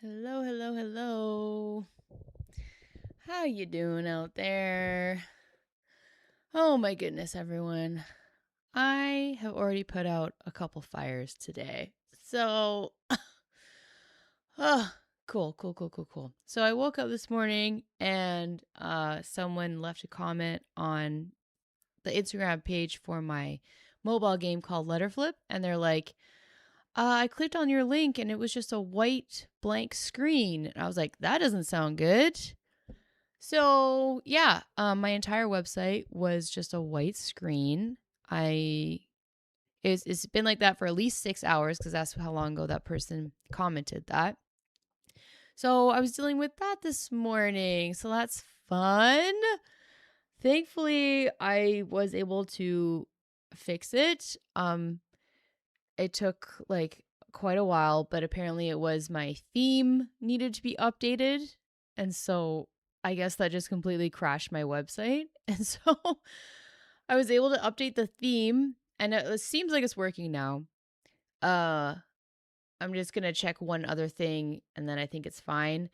Hello, hello, hello. How you doing out there? Oh my goodness, everyone. I have already put out a couple fires today. So, oh, cool. So I woke up this morning and someone left a comment on the Instagram page for my mobile game called Letterflip, and they're like, I clicked on your link and it was just a white blank screen. And I was like, that doesn't sound good. So yeah, my entire website was just a white screen. I it's been like that for at least 6 hours because that's how long ago that person commented that. So I was dealing with that this morning. So that's fun. Thankfully, I was able to fix it. It took like quite a while, but apparently it was my theme needed to be updated. And so I guess that just completely crashed my website. And so I was able to update the theme and it seems like it's working now. Uh I'm just going to check one other thing and then I think it's fine.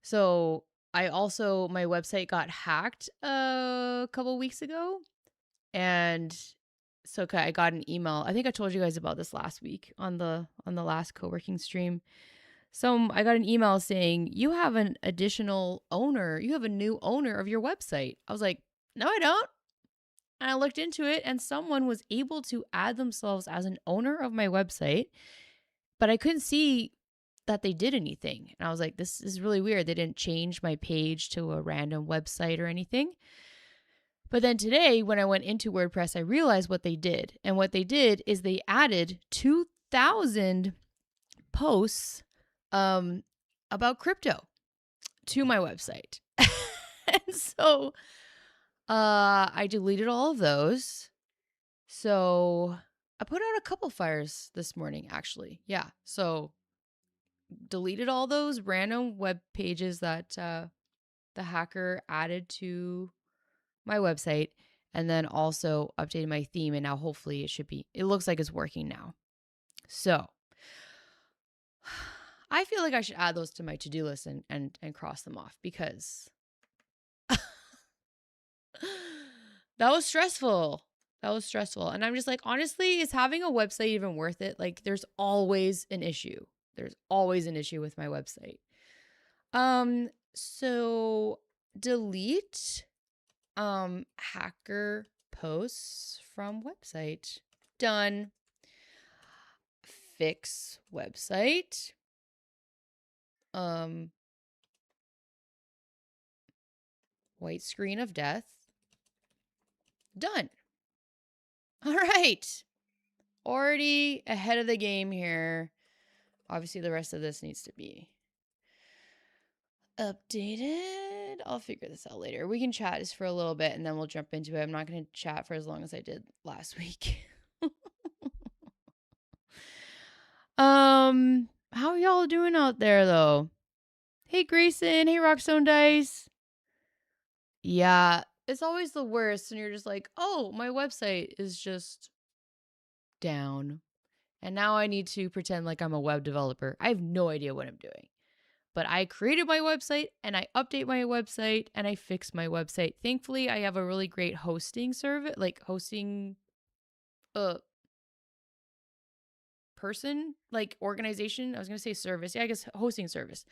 So my website got hacked a couple weeks ago and so I got an email. I think I told you guys about this last week on the last co-working stream. So I got an email saying you have an additional owner. You have a new owner of your website. I was like, no, I don't. And I looked into it, and someone was able to add themselves as an owner of my website, but I couldn't see that they did anything. And I was like, this is really weird. They didn't change my page to a random website or anything. But then today, when I went into WordPress, I realized what they did. And what they did is they added 2,000 posts about crypto to my website. And so I deleted all of those. So I put out a couple fires this morning, actually. Yeah. So deleted all those random web pages that the hacker added to my website, and then also updated my theme, and now hopefully it looks like it's working now. So I feel like I should add those to my to-do list and cross them off because that was stressful. And I'm just like, honestly, is having a website even worth it? Like there's always an issue. There's always an issue with my website. So delete hacker posts from website. Done. Fix website. White screen of death. Done. All right. Already ahead of the game here. Obviously, the rest of this needs to be updated. I'll figure this out later. We can chat just for a little bit and then we'll jump into it. I'm not going to chat for as long as I did last week. How are y'all doing out there though? Hey Grayson, hey Rockstone Dice. Yeah, it's always the worst when you're just like, oh, my website is just down. And now I need to pretend like I'm a web developer. I have no idea what I'm doing. But I created my website and I update my website and I fix my website. Thankfully, I have a really great hosting service, like hosting person, like organization. I was going to say service. Yeah, I guess hosting service.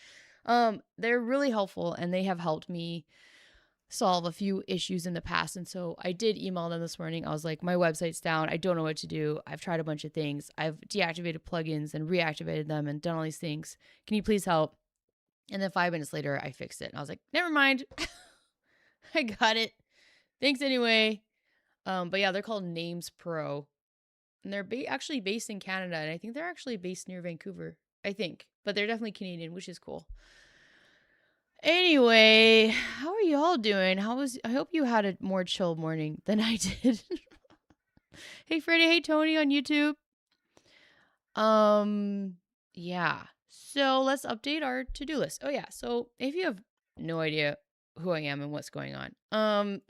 They're really helpful and they have helped me solve a few issues in the past. And so I did email them this morning. I was like, my website's down. I don't know what to do. I've tried a bunch of things. I've deactivated plugins and reactivated them and done all these things. Can you please help? And then 5 minutes later, I fixed it. And I was like, never mind. I got it. Thanks anyway. But yeah, they're called Names Pro. And they're actually based in Canada. And I think they're actually based near Vancouver. I think. But they're definitely Canadian, which is cool. Anyway, how are y'all doing? I hope you had a more chill morning than I did. Hey Freddie, hey Tony on YouTube. Yeah. So let's update our to-do list. Oh yeah. So if you have no idea who I am and what's going on,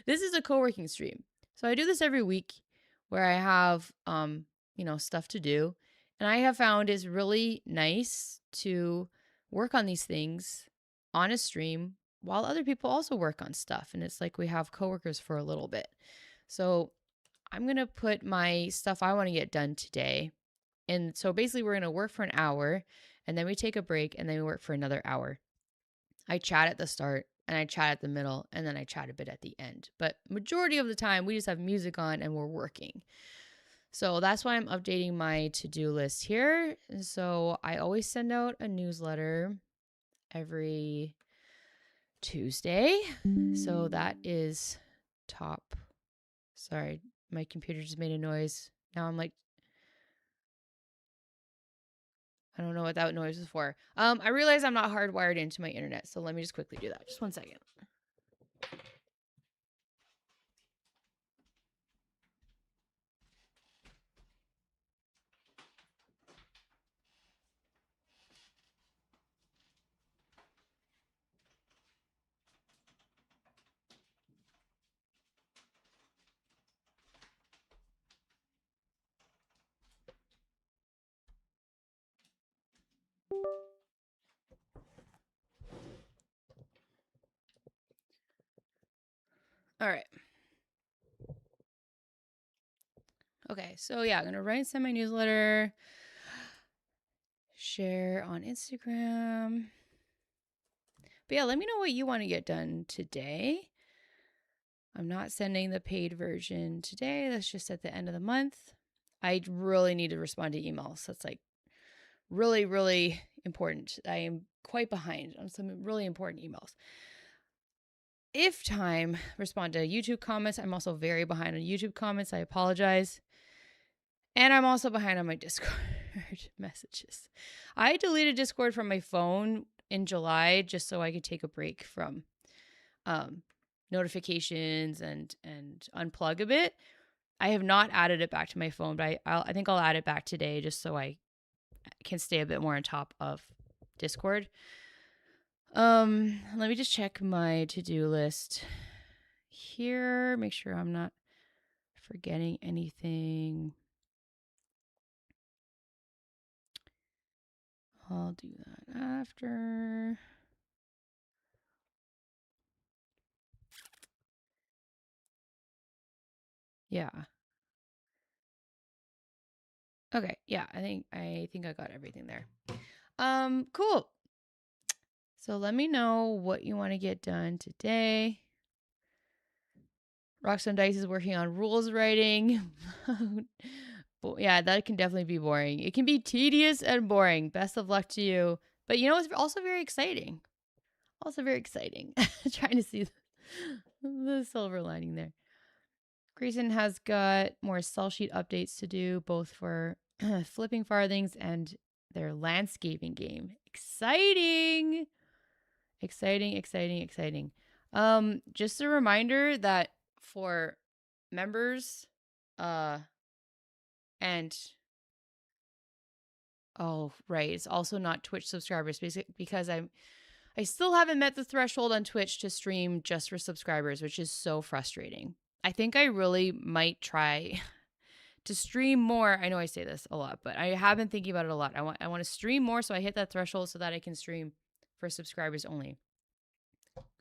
this is a co-working stream. So I do this every week where I have stuff to do. And I have found it's really nice to work on these things on a stream while other people also work on stuff. And it's like we have coworkers for a little bit. So I'm going to put my stuff I want to get done today. And so basically, we're going to work for an hour and then we take a break and then we work for another hour. I chat at the start and I chat at the middle and then I chat a bit at the end. But majority of the time, we just have music on and we're working. So that's why I'm updating my to-do list here. And so I always send out a newsletter every Tuesday. So that is top. Sorry, my computer just made a noise. Now I'm like, I don't know what that noise was for. I realize I'm not hardwired into my internet, so let me just quickly do that. Just 1 second. All right. Okay, so yeah, I'm gonna write and send my newsletter, share on Instagram. But yeah, let me know what you want to get done today. I'm not sending the paid version today. That's just at the end of the month. I really need to respond to emails. That's like really, really important. I am quite behind on some really important emails. If time, respond to YouTube comments. I'm also very behind on YouTube comments. I apologize. And I'm also behind on my Discord messages. I deleted Discord from my phone in July just so I could take a break from notifications and unplug a bit. I have not added it back to my phone, but I think I'll add it back today just so I can stay a bit more on top of Discord. Let me just check my to-do list here. Make sure I'm not forgetting anything. I'll do that after. Yeah. Okay. Yeah, I think I got everything there. Cool. So let me know what you want to get done today. Roxanne Dice is working on rules writing. Yeah, that can definitely be boring. It can be tedious and boring. Best of luck to you. But you know, it's also very exciting. Also very exciting. Trying to see the silver lining there. Grayson has got more cell sheet updates to do, both for flipping farthings and their landscaping game. Exciting! Exciting, exciting, exciting. Just a reminder that for members, and oh, right, it's also not Twitch subscribers because I still haven't met the threshold on Twitch to stream just for subscribers, which is so frustrating. I think I really might try to stream more. I know I say this a lot, but I have been thinking about it a lot. I want to stream more so I hit that threshold so that I can stream for subscribers only.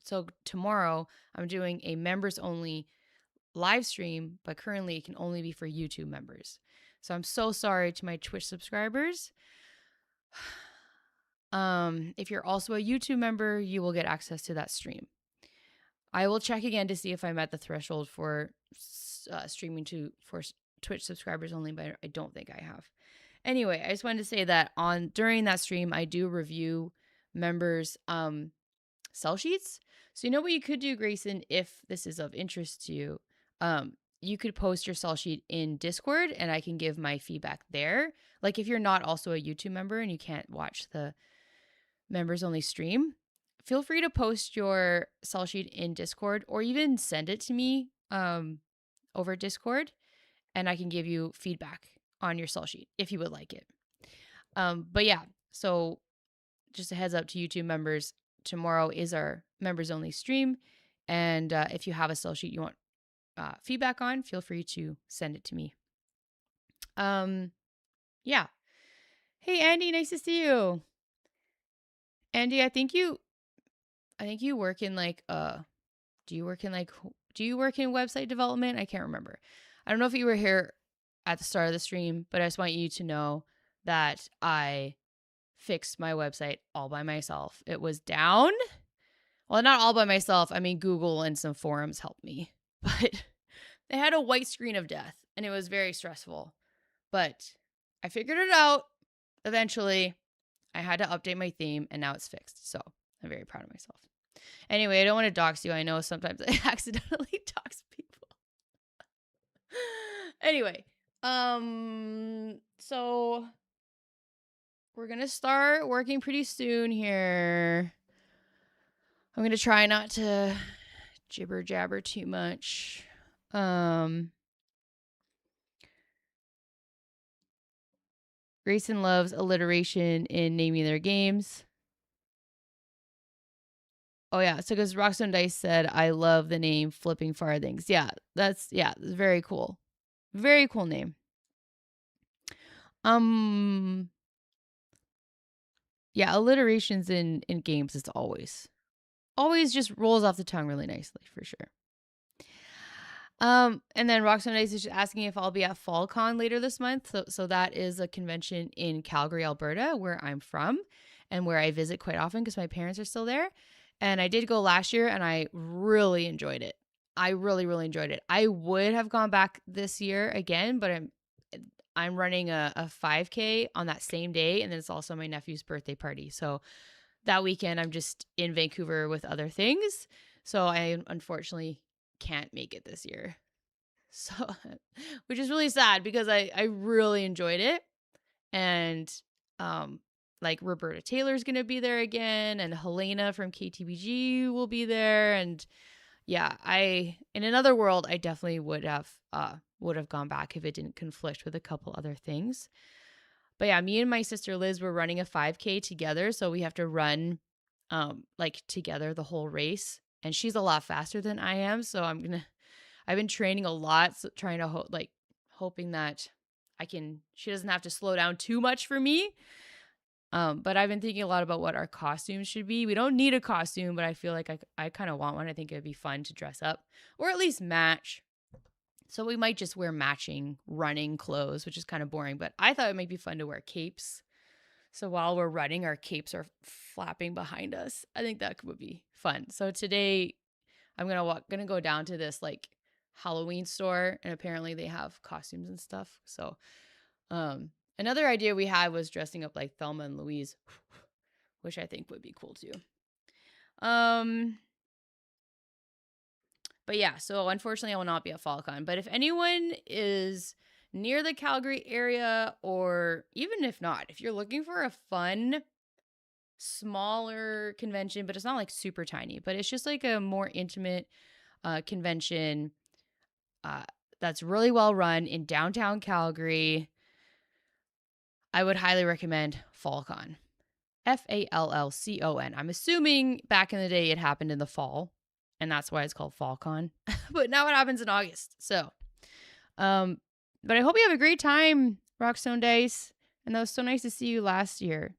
So tomorrow I'm doing a members only live stream, but currently it can only be for YouTube members. So I'm so sorry to my Twitch subscribers. If you're also a YouTube member, you will get access to that stream. I will check again to see if I'm at the threshold for streaming for Twitch subscribers only, but I don't think I have. Anyway, I just wanted to say that during that stream, I do review members' cell sheets. So you know what you could do, Grayson, if this is of interest to you. You could post your cell sheet in Discord and I can give my feedback there. Like if you're not also a YouTube member and you can't watch the members only stream, feel free to post your cell sheet in Discord or even send it to me over Discord and I can give you feedback on your cell sheet if you would like it. But yeah, so just a heads up to YouTube members, tomorrow is our members only stream. And if you have a cell sheet you want feedback on, feel free to send it to me. Yeah. Hey Andy, nice to see you. Andy, I think you work in like do you work in like do you work in website development? I can't remember. I don't know if you were here at the start of the stream, but I just want you to know that I fixed my website all by myself. It was down. Well, not all by myself. I mean, Google and some forums helped me, but they had a white screen of death and it was very stressful. But I figured it out eventually. I had to update my theme and now it's fixed. So I'm very proud of myself. Anyway, I don't want to dox you. I know sometimes I accidentally dox people. Anyway, so we're gonna start working pretty soon here. I'm gonna try not to jibber jabber too much. Grayson loves alliteration in naming their games. Oh yeah, so because Rockstone Dice said, "I love the name Flipping Farthings." Yeah, that's very cool. Very cool name. Yeah, alliterations in games is always just rolls off the tongue really nicely for sure. And then Roxanne Dice is just asking if I'll be at FallCon later this month. So that is a convention in Calgary, Alberta, where I'm from and where I visit quite often because my parents are still there. And I did go last year and I really enjoyed it. I really, really enjoyed it. I would have gone back this year again, but I'm running a 5K on that same day, and then it's also my nephew's birthday party. So that weekend I'm just in Vancouver with other things. So I unfortunately can't make it this year. So which is really sad because I really enjoyed it. And like Roberta Taylor's gonna be there again, and Helena from KTBG will be there. And yeah, in another world I definitely would have gone back if it didn't conflict with a couple other things. But yeah, me and my sister Liz were running a 5K together, so we have to run like together the whole race. And she's a lot faster than I am, so I've been training a lot, so trying to hoping that she doesn't have to slow down too much for me. But I've been thinking a lot about what our costumes should be. We don't need a costume, but I feel like I kind of want one. I think it'd be fun to dress up or at least match. So we might just wear matching running clothes, which is kind of boring, but I thought it might be fun to wear capes. So while we're running, our capes are flapping behind us. I think that would be fun. So today I'm gonna go down to this like Halloween store, and apparently they have costumes and stuff. So another idea we had was dressing up like Thelma and Louise, which I think would be cool too. But yeah, so unfortunately I will not be at FallCon. But if anyone is near the Calgary area, or even if not, if you're looking for a fun, smaller convention, but it's not like super tiny, but it's just like a more intimate convention that's really well run in downtown Calgary, I would highly recommend FallCon. FALLCON. I'm assuming back in the day it happened in the fall, and that's why it's called FallCon. But now it happens in August. So, but I hope you have a great time, Rockstone Dice. And that was so nice to see you last year.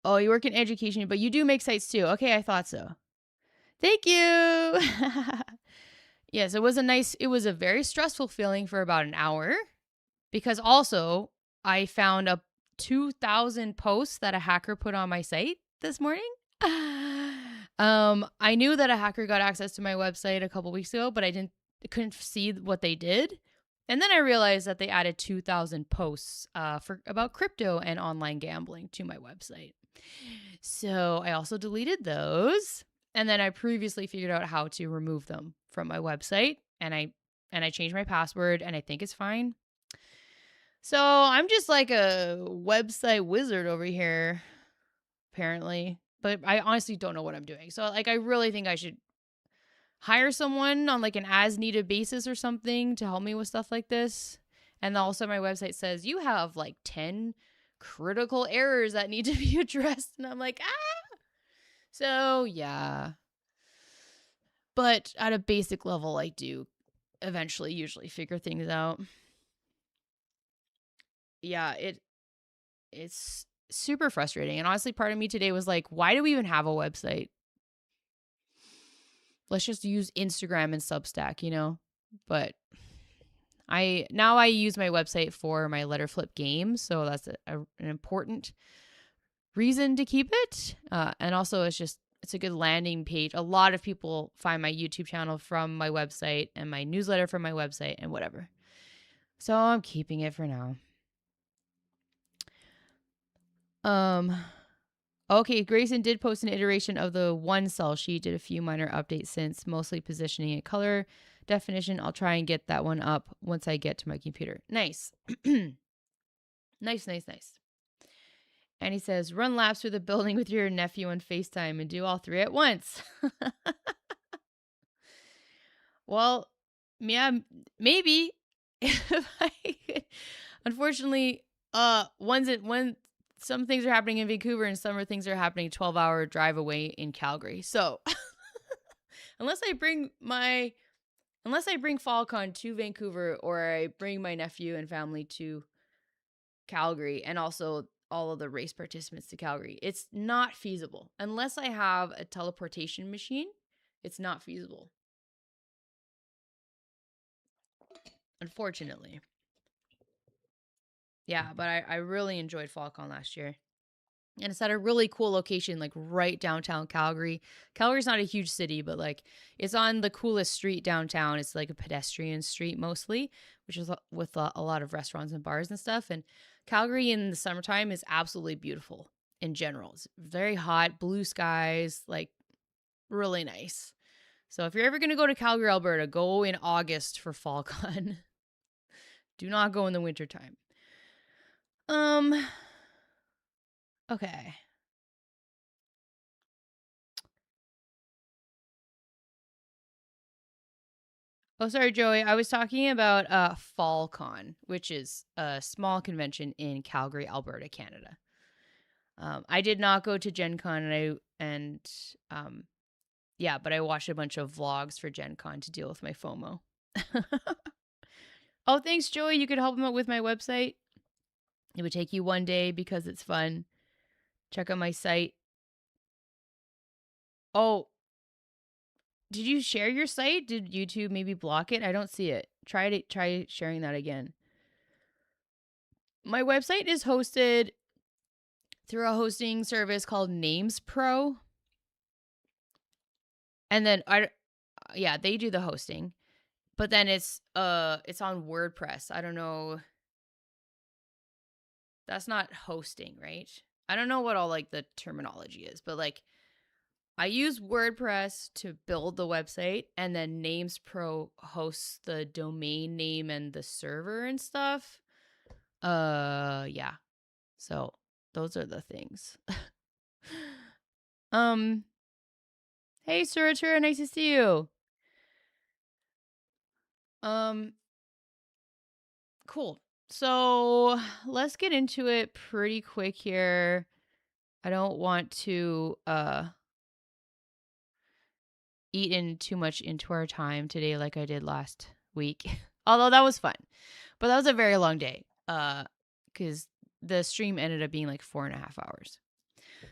Oh, you work in education, but you do make sites too. Okay, I thought so. Thank you. Yes, it was a very stressful feeling for about an hour because also I found a 2,000 posts that a hacker put on my site this morning. I knew that a hacker got access to my website a couple weeks ago, but I couldn't see what they did. And then I realized that they added 2,000 posts for about crypto and online gambling to my website. So I also deleted those. And then I previously figured out how to remove them from my website. And I changed my password, and I think it's fine. So I'm just like a website wizard over here, apparently. But I honestly don't know what I'm doing. So like I really think I should hire someone on like an as needed basis or something to help me with stuff like this. And also my website says you have like 10 critical errors that need to be addressed. And I'm like, ah. So yeah. But at a basic level, I do eventually usually figure things out. yeah, it's super frustrating. And honestly, part of me today was like, why do we even have a website? Let's just use Instagram and Substack, you know? But I use my website for my letter flip game, so that's an important reason to keep it. And also, it's a good landing page. A lot of people find my YouTube channel from my website and my newsletter from my website and whatever. So I'm keeping it for now. Okay, Grayson did post an iteration of the one cell sheet, did a few minor updates since, mostly positioning and color definition. I'll try and get that one up once I get to my computer. Nice. Nice. And he says, run laps through the building with your nephew on FaceTime and do all three at once. Well, yeah, maybe. Unfortunately, some things are happening in Vancouver and some things are happening 12-hour drive away in Calgary. So unless I bring FalCon to Vancouver, or I bring my nephew and family to Calgary, and also all of the race participants to Calgary, it's not feasible. Unless I have a teleportation machine, it's not feasible. Unfortunately. Yeah, but I really enjoyed FalCon last year. And it's at a really cool location, like right downtown Calgary. Calgary's not a huge city, but like it's on the coolest street downtown. It's like a pedestrian street mostly, which is with a lot of restaurants and bars and stuff. And Calgary in the summertime is absolutely beautiful in general. It's very hot, blue skies, like really nice. So if you're ever going to go to Calgary, Alberta, go in August for FalCon. Do not go in the wintertime. Okay. Oh, sorry, Joey. I was talking about FalCon, which is a small convention in Calgary, Alberta, Canada. I did not go to Gen Con, but I watched a bunch of vlogs for Gen Con to deal with my FOMO. Oh, thanks, Joey. You could help him out with my website. It would take you one day because it's fun. Check out my site. Oh, did you share your site? Did YouTube maybe block it? I don't see it. Try sharing that again. My website is hosted through a hosting service called Names Pro. And then they do the hosting. But then it's on WordPress. I don't know. That's not hosting, right? I don't know what all like the terminology is, but like I use WordPress to build the website, and then Names Pro hosts the domain name and the server and stuff. Yeah. So those are the things. Hey, Suratura, nice to see you. Cool. So let's get into it pretty quick here. I don't want to eat in too much into our time today like I did last week. Although that was fun. But that was a very long day. Because the stream ended up being like 4.5 hours.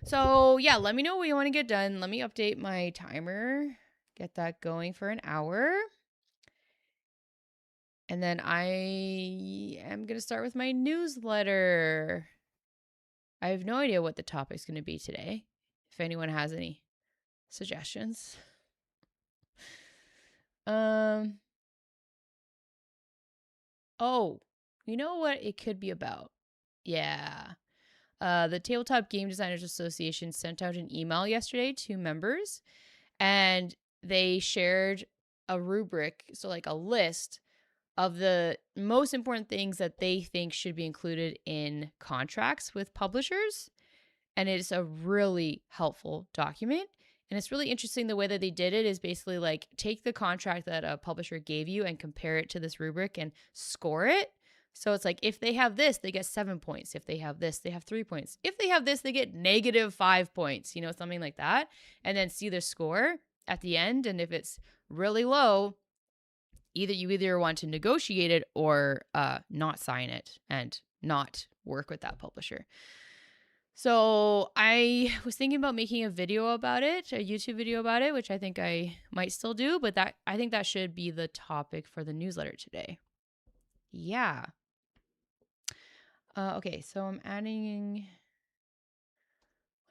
So yeah, let me know what you want to get done. Let me update my timer. Get that going for an hour. And then I am going to start with my newsletter. I have no idea what the topic's going to be today. If anyone has any suggestions. Oh, you know what it could be about? Yeah. The Tabletop Game Designers Association sent out an email yesterday to members, and they shared a rubric, so like a list of the most important things that they think should be included in contracts with publishers. And it's a really helpful document. And it's really interesting. The way that they did it is basically like take the contract that a publisher gave you and compare it to this rubric and score it. So it's like if they have this, they get 7 points. If they have this, they have 3 points. If they have this, they get -5 points, something like that. And then see their score at the end. And if it's really low, you either want to negotiate it or not sign it and not work with that publisher. So I was thinking about making a video about it, a YouTube video about it, which I think I might still do, but I think that should be the topic for the newsletter today. Yeah. Okay, so I'm adding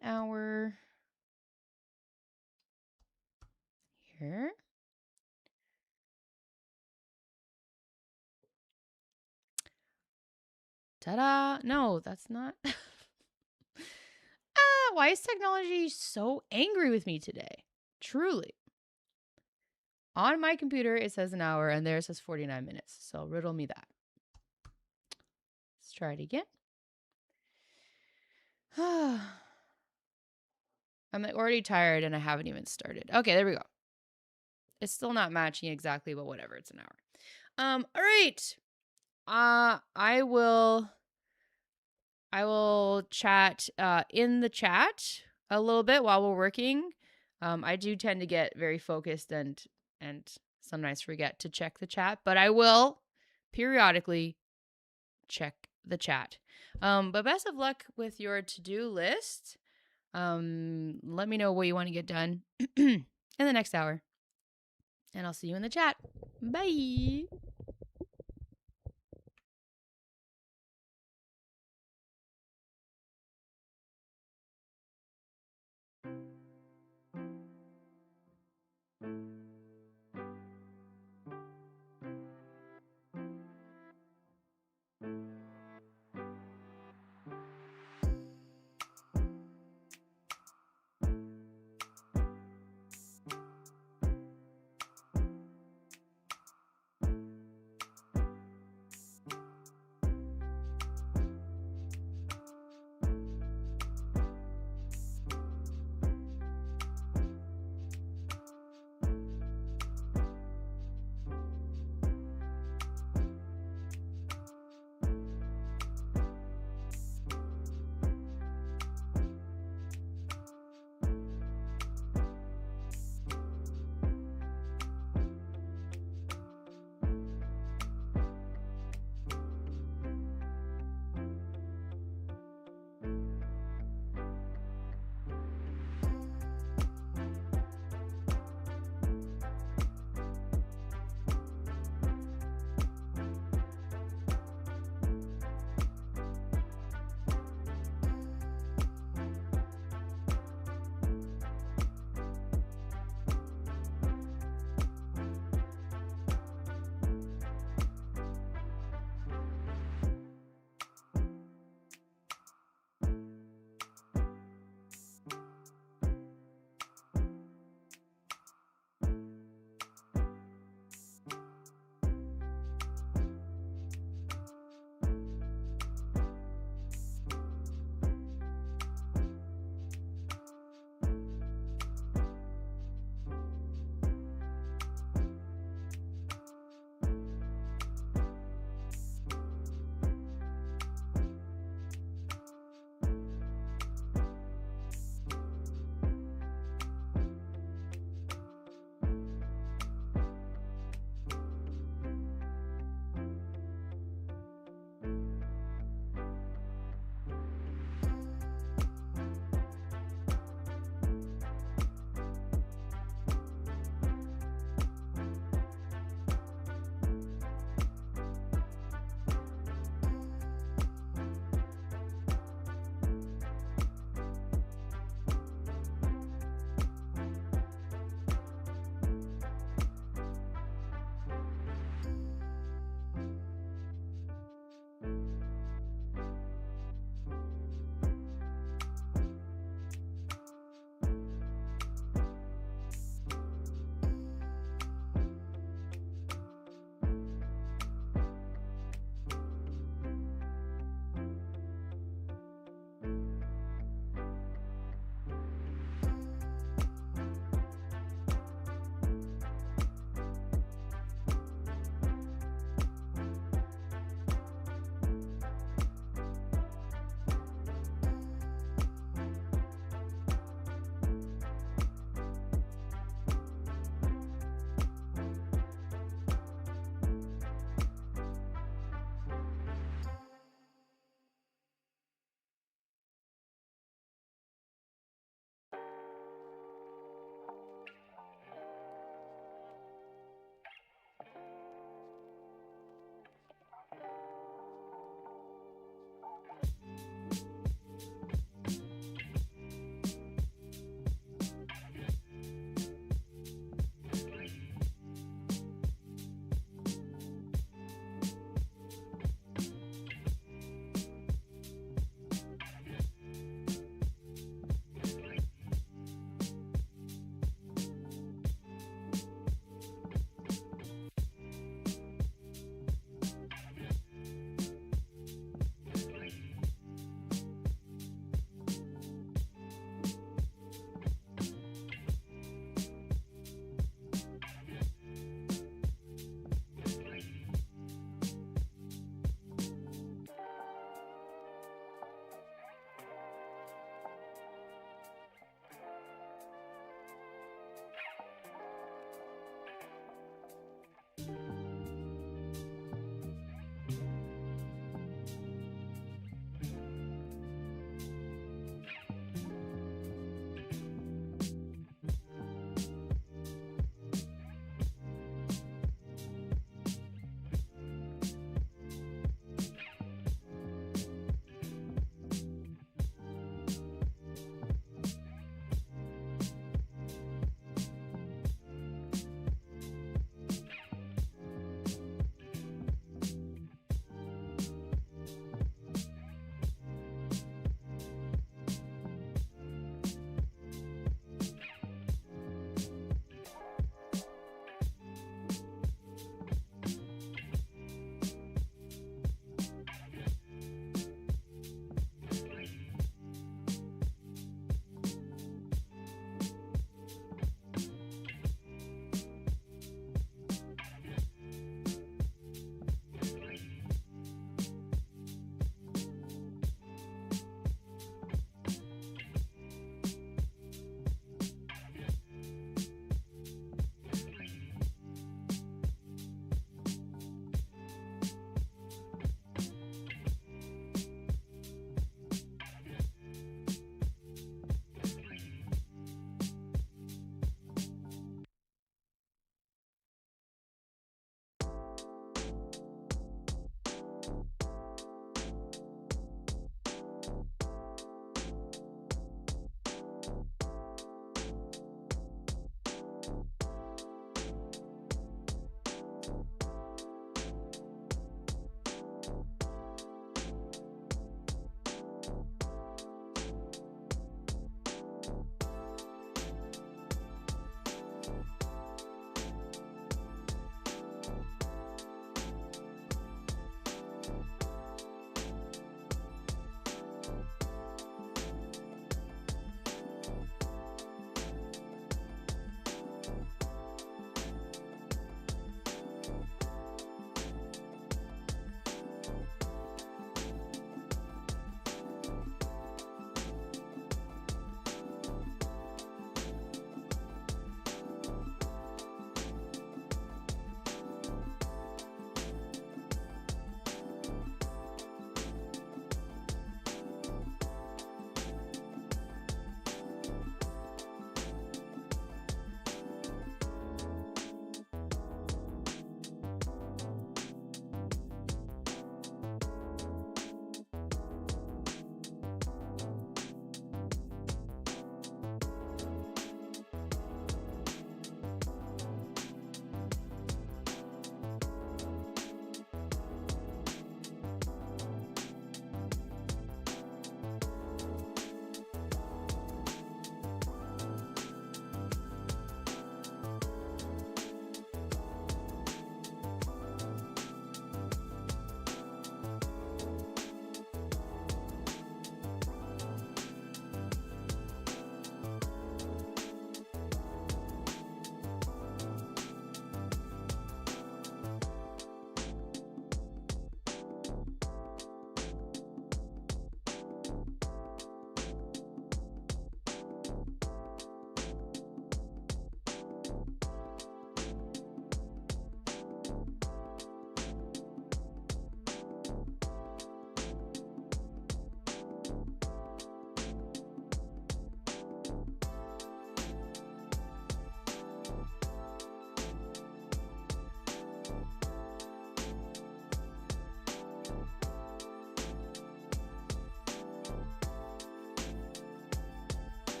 1 hour here. Ta-da! No, that's not. Why is technology so angry with me today? Truly. On my computer, it says 1 hour, and there it says 49 minutes. So riddle me that. Let's try it again. I'm already tired, and I haven't even started. Okay, there we go. It's still not matching exactly, but whatever. It's 1 hour. All right. I will chat in the chat a little bit while we're working. I do tend to get very focused and sometimes forget to check the chat, but I will periodically check the chat. But best of luck with your to-do list. Let me know what you want to get done in the next hour. And I'll see you in the chat. Bye.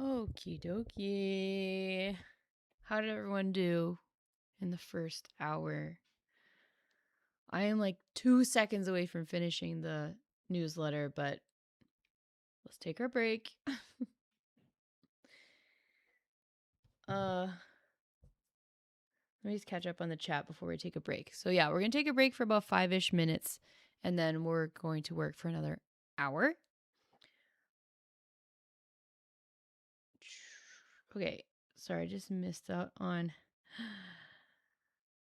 Okie dokie. How did everyone do in the first hour? I am like 2 seconds away from finishing the newsletter, but let's take our break. Let me just catch up on the chat before we take a break. So yeah, we're going to take a break for about 5-ish minutes, and then we're going to work for another hour. Okay, sorry, I just missed out on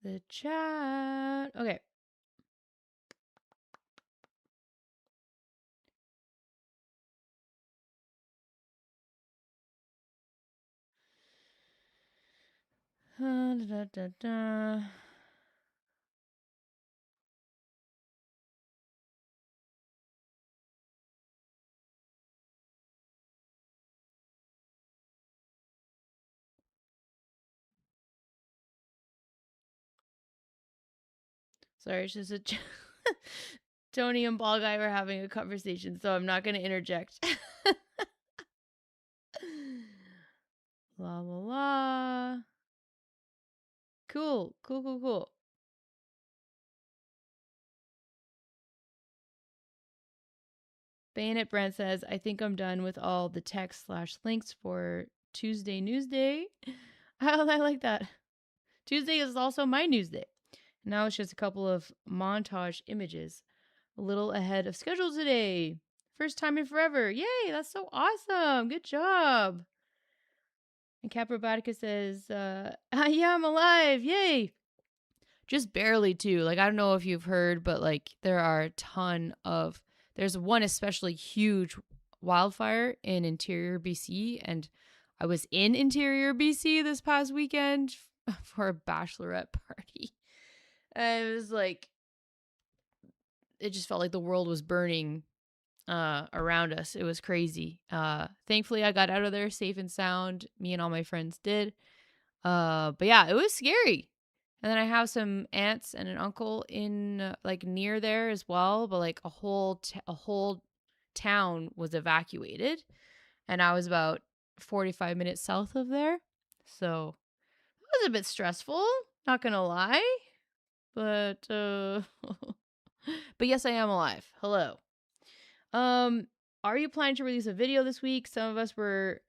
the chat. Okay. Da, da, da, da. Sorry, it's just a Tony and Ball Guy were having a conversation, so I'm not going to interject. La la la. Cool. Bayonet Brand says, I think I'm done with all the text/links for Tuesday Newsday. I like that. Tuesday is also my Newsday. Now it's just a couple of montage images. A little ahead of schedule today. First time in forever. Yay, that's so awesome. Good job. And Caprobatica says, yeah, I'm alive. Yay. Just barely too. Like, I don't know if you've heard, but like there are a ton of, there's one especially huge wildfire in interior BC. And I was in interior BC this past weekend for a bachelorette party. And it was like, it just felt like the world was burning around us. It was crazy. Thankfully I got out of there safe and sound. Me and all my friends did. But yeah, it was scary. And then I have some aunts and an uncle in like near there as well, but like a whole town was evacuated, and I was about 45 minutes south of there. So it was a bit stressful, not going to lie. But but yes, I am alive. Hello. Are you planning to release a video this week? Some of us were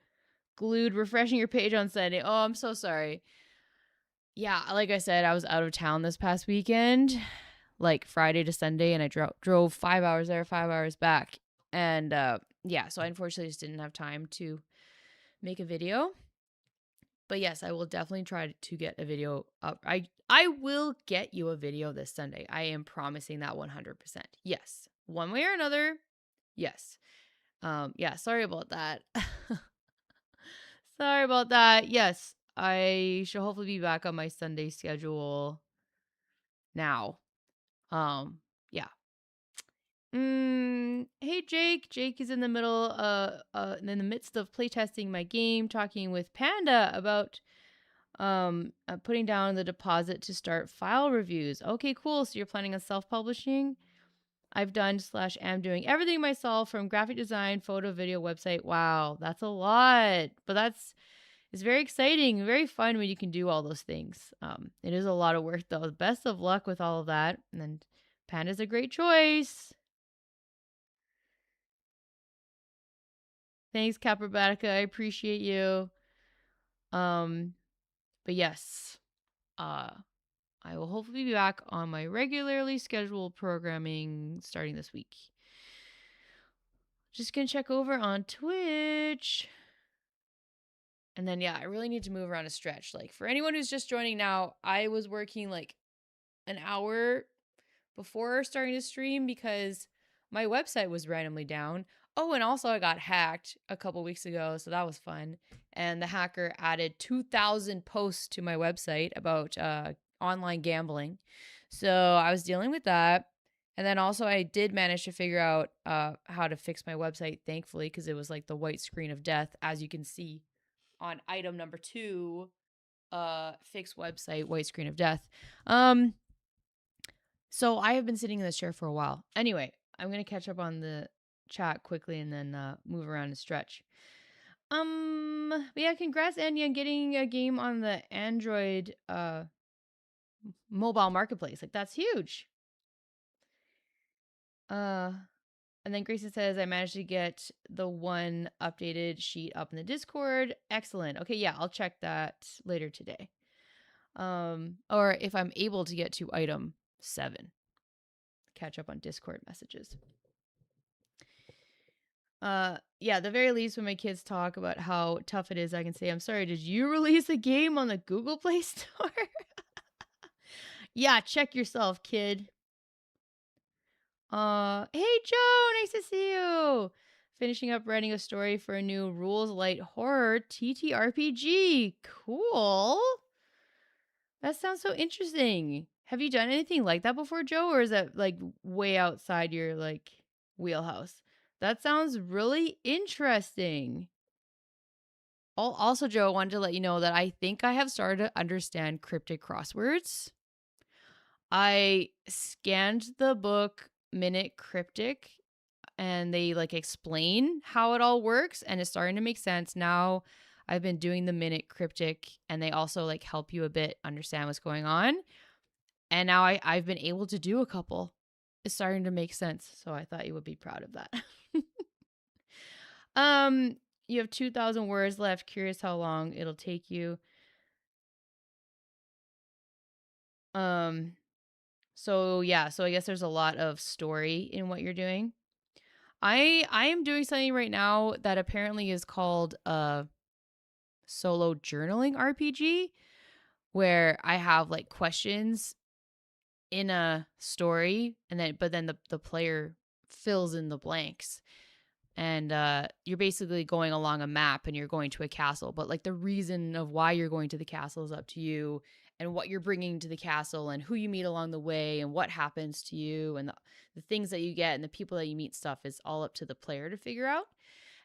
glued refreshing your page on Sunday. Oh, I'm so sorry. Yeah, like I said, I was out of town this past weekend, like Friday to Sunday, and I drove 5 hours there, 5 hours back. And yeah, so I unfortunately just didn't have time to make a video. But yes, I will definitely try to get a video up. I will get you a video this Sunday. I am promising that 100%. Yes. One way or another. Yes. Yeah, sorry about that. Sorry about that. Yes, I should hopefully be back on my Sunday schedule now. Yeah. Hey Jake. Jake is in the middle in the midst of playtesting my game, talking with Panda about putting down the deposit to start file reviews. Okay, cool. So you're planning on self-publishing? I've done/am doing everything myself, from graphic design, photo, video, website. Wow, that's a lot. But it's very exciting, very fun when you can do all those things. It is a lot of work though. Best of luck with all of that. And then Panda's a great choice. Thanks, Caprobatica. I appreciate you. But yes, I will hopefully be back on my regularly scheduled programming starting this week. Just gonna check over on Twitch. And then, yeah, I really need to move around a stretch. Like, for anyone who's just joining now, I was working like an hour before starting to stream because my website was randomly down. Oh, and also I got hacked a couple weeks ago, so that was fun. And the hacker added 2,000 posts to my website about online gambling. So I was dealing with that. And then also I did manage to figure out how to fix my website, thankfully, because it was like the white screen of death, as you can see on item number 2, fix website, white screen of death. So I have been sitting in this chair for a while. Anyway, I'm going to catch up on the chat quickly and then move around and stretch. But yeah, congrats, Andy, on getting a game on the Android mobile marketplace. Like, that's huge. And then Gracie says, I managed to get the one updated sheet up in the Discord. Excellent. Okay, yeah, I'll check that later today. Or if I'm able to get to item 7. Catch up on Discord messages. Yeah, the very least when my kids talk about how tough it is, I can say, I'm sorry, did you release a game on the Google Play Store? Yeah, check yourself, kid. Hey Joe, nice to see you. Finishing up writing a story for a new rules light horror TTRPG. Cool. That sounds so interesting. Have you done anything like that before, Joe, or is that like way outside your like wheelhouse? That sounds really interesting. Also, Joe, I wanted to let you know that I think I have started to understand cryptic crosswords. I scanned the book Minute Cryptic and they like explain how it all works and it's starting to make sense. Now I've been doing the Minute Cryptic and they also like help you a bit understand what's going on. And now I've been able to do a couple. It's starting to make sense. So I thought you would be proud of that. You have 2,000 words left. Curious how long it'll take you. So yeah, so I guess there's a lot of story in what you're doing. I am doing something right now that apparently is called a solo journaling RPG where I have like questions in a story and then but then the player fills in the blanks. And you're basically going along a map and you're going to a castle, but like the reason of why you're going to the castle is up to you, and what you're bringing to the castle and who you meet along the way and what happens to you and the things that you get and the people that you meet stuff is all up to the player to figure out.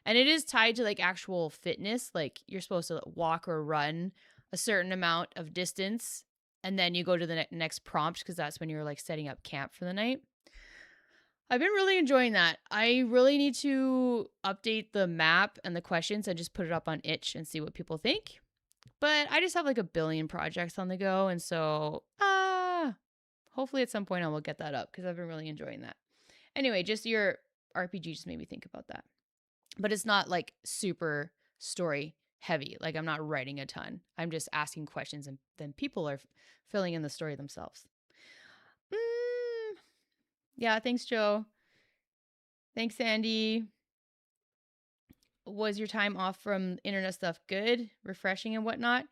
And it is tied to like actual fitness, like you're supposed to walk or run a certain amount of distance and then you go to the next prompt because that's when you're like setting up camp for the night. I've been really enjoying that. I really need to update the map and the questions and just put it up on itch and see what people think. But I just have like a billion projects on the go. And so, hopefully at some point I will get that up because I've been really enjoying that. Anyway, just your RPG just made me think about that. But it's not like super story heavy. Like I'm not writing a ton. I'm just asking questions and then people are filling in the story themselves. Yeah, thanks, Joe. Thanks, Sandy. Was your time off from internet stuff good, refreshing, and whatnot?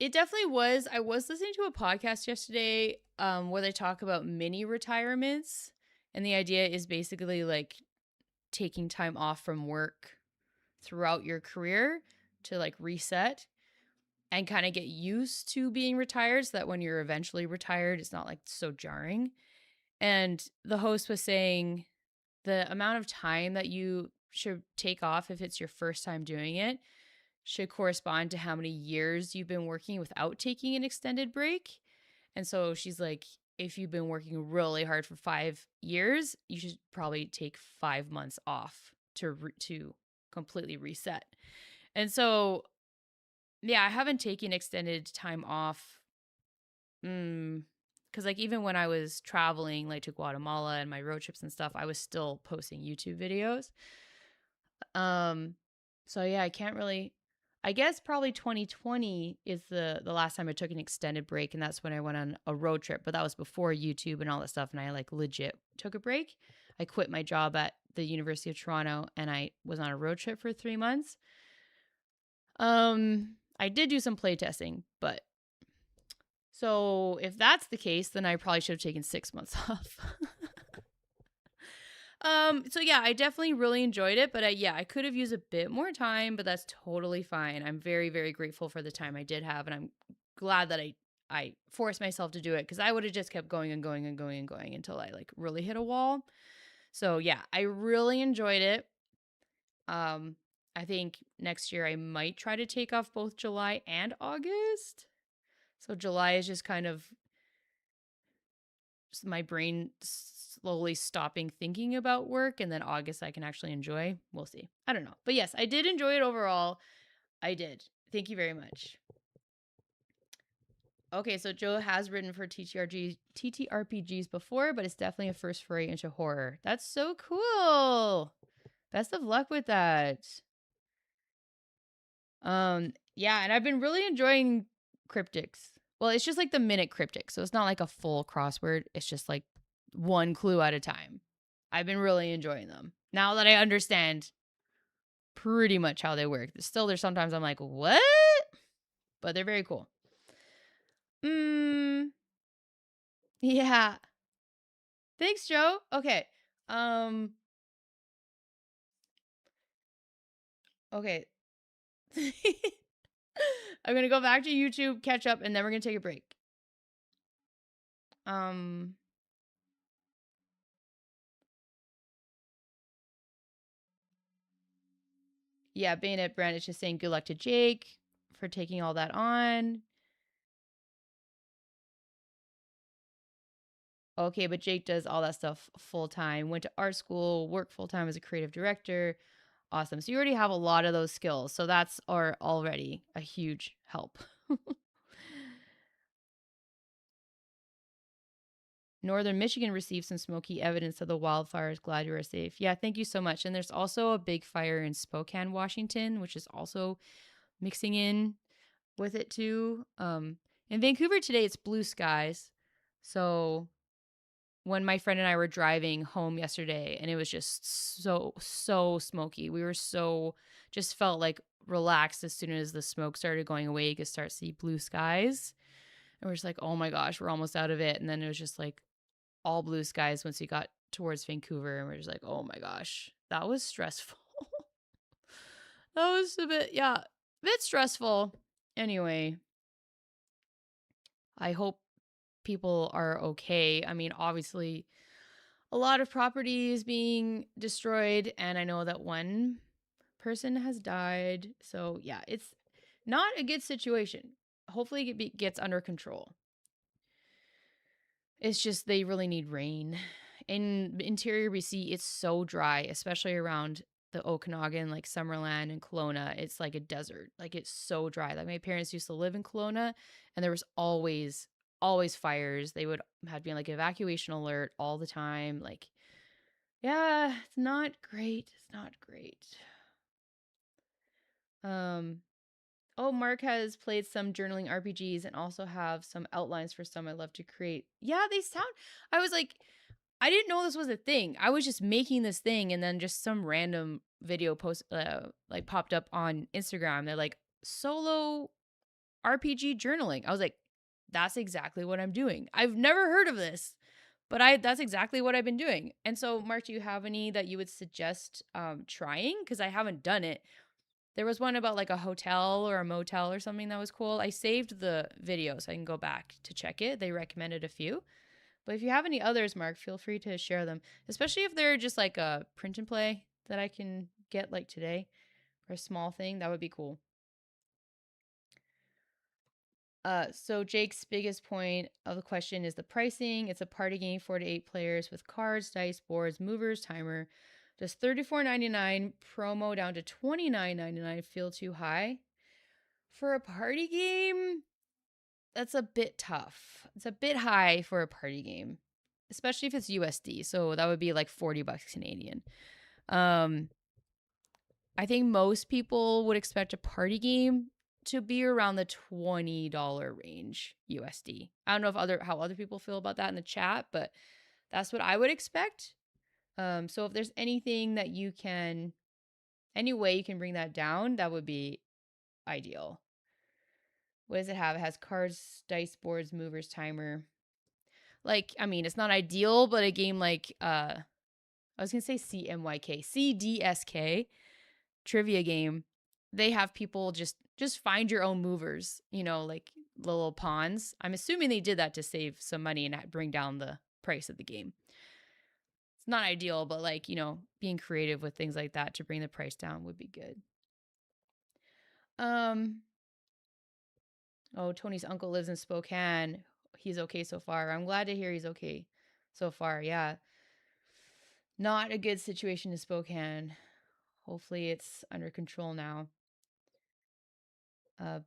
It definitely was. I was listening to a podcast yesterday where they talk about mini retirements. And the idea is basically like taking time off from work throughout your career to like reset and kind of get used to being retired so that when you're eventually retired, it's not like so jarring. And the host was saying the amount of time that you should take off if it's your first time doing it should correspond to how many years you've been working without taking an extended break. And so she's like, if you've been working really hard for 5 years, you should probably take 5 months off to completely reset. And so, yeah, I haven't taken extended time off. Because like even when I was traveling like to Guatemala and my road trips and stuff, I was still posting YouTube videos. So yeah, I can't really. I guess probably 2020 is the last time I took an extended break, and that's when I went on a road trip. But that was before YouTube and all that stuff, and I like legit took a break. I quit my job at the University of Toronto, and I was on a road trip for 3 months. I did do some playtesting, but so if that's the case, then I probably should have taken 6 months off. So yeah, I definitely really enjoyed it, but yeah, I could have used a bit more time, but that's totally fine. I'm very, very grateful for the time I did have, and I'm glad that I forced myself to do it because I would have just kept going and going and going and going until I like really hit a wall. So yeah, I really enjoyed it. I think next year I might try to take off both July and August. So July is just kind of my brain slowly stopping thinking about work, and then August I can actually enjoy. We'll see. I don't know. But yes, I did enjoy it overall. I did. Thank you very much. Okay, so Joe has written for TTRPGs before, but it's definitely a first foray into horror. That's so cool. Best of luck with that. Yeah, and I've been really enjoying cryptics. Well, it's just like the minute cryptic, so it's not like a full crossword. It's just like one clue at a time. I've been really enjoying them. Now that I understand pretty much how they work. Still, there's sometimes I'm like, what? But they're very cool. Yeah. Thanks, Joe. Okay. Okay. I'm gonna go back to YouTube, catch up, and then we're gonna take a break. Um, yeah, Bayonet Brand is just saying good luck to Jake for taking all that on. Okay, but Jake does all that stuff full time. Went to art school, worked full time as a creative director. Awesome. So you already have a lot of those skills. So that's already a huge help. Northern Michigan received some smoky evidence of the wildfires. Glad you are safe. Yeah, thank you so much. And there's also a big fire in Spokane, Washington, which is also mixing in with it too. In Vancouver today, it's blue skies. So when my friend and I were driving home yesterday, and it was just so smoky, we were just felt like relaxed as soon as the smoke started going away. You could start to see blue skies, and we're just like, oh my gosh, we're almost out of it. And then it was just like all blue skies once we got towards Vancouver, and we're just like, oh my gosh, that was stressful. That was a bit stressful. Anyway, I hope people are okay. I mean, obviously, a lot of property is being destroyed, and I know that one person has died. So, yeah, it's not a good situation. Hopefully, it gets under control. It's just they really need rain. In interior BC, it's so dry, especially around the Okanagan, like Summerland and Kelowna. It's like a desert. Like it's so dry. Like my parents used to live in Kelowna, and there was always fires. They would have to be on like evacuation alert all the time. Like, yeah, it's not great. It's not great. Oh, Mark has played some journaling RPGs and also have some outlines for some I love to create. Yeah, they sound. I was like, I didn't know this was a thing. I was just making this thing, and then just some random video post like popped up on Instagram. They're like solo RPG journaling. I was like, that's exactly what I'm doing. I've never heard of this, but that's exactly what I've been doing. And so, Mark, do you have any that you would suggest trying? Because I haven't done it. There was one about like a hotel or a motel or something that was cool. I saved the video so I can go back to check it. They recommended a few. But if you have any others, Mark, feel free to share them, especially if they're just like a print and play that I can get like today or a small thing. That would be cool. So Jake's biggest point of the question is the pricing. It's a party game, 4 to 8 players with cards, dice, boards, movers, timer. Does $34.99 promo down to $29.99 feel too high? For a party game, that's a bit tough. It's a bit high for a party game, especially if it's USD. So that would be like $40 Canadian. I think most people would expect a party game to be around the $20 range USD. I don't know how other people feel about that in the chat, but that's what I would expect. So if there's anything that any way you can bring that down, that would be ideal. What does it have? It has cards, dice, boards, movers, timer. Like, I mean, it's not ideal, but a game like I was gonna say CDSK trivia game, they have people just find your own movers, like little pawns. I'm assuming they did that to save some money and bring down the price of the game. It's not ideal, but like, being creative with things like that to bring the price down would be good. Oh, Tony's uncle lives in Spokane. He's okay so far. I'm glad to hear he's okay so far. Yeah. Not a good situation in Spokane. Hopefully it's under control now.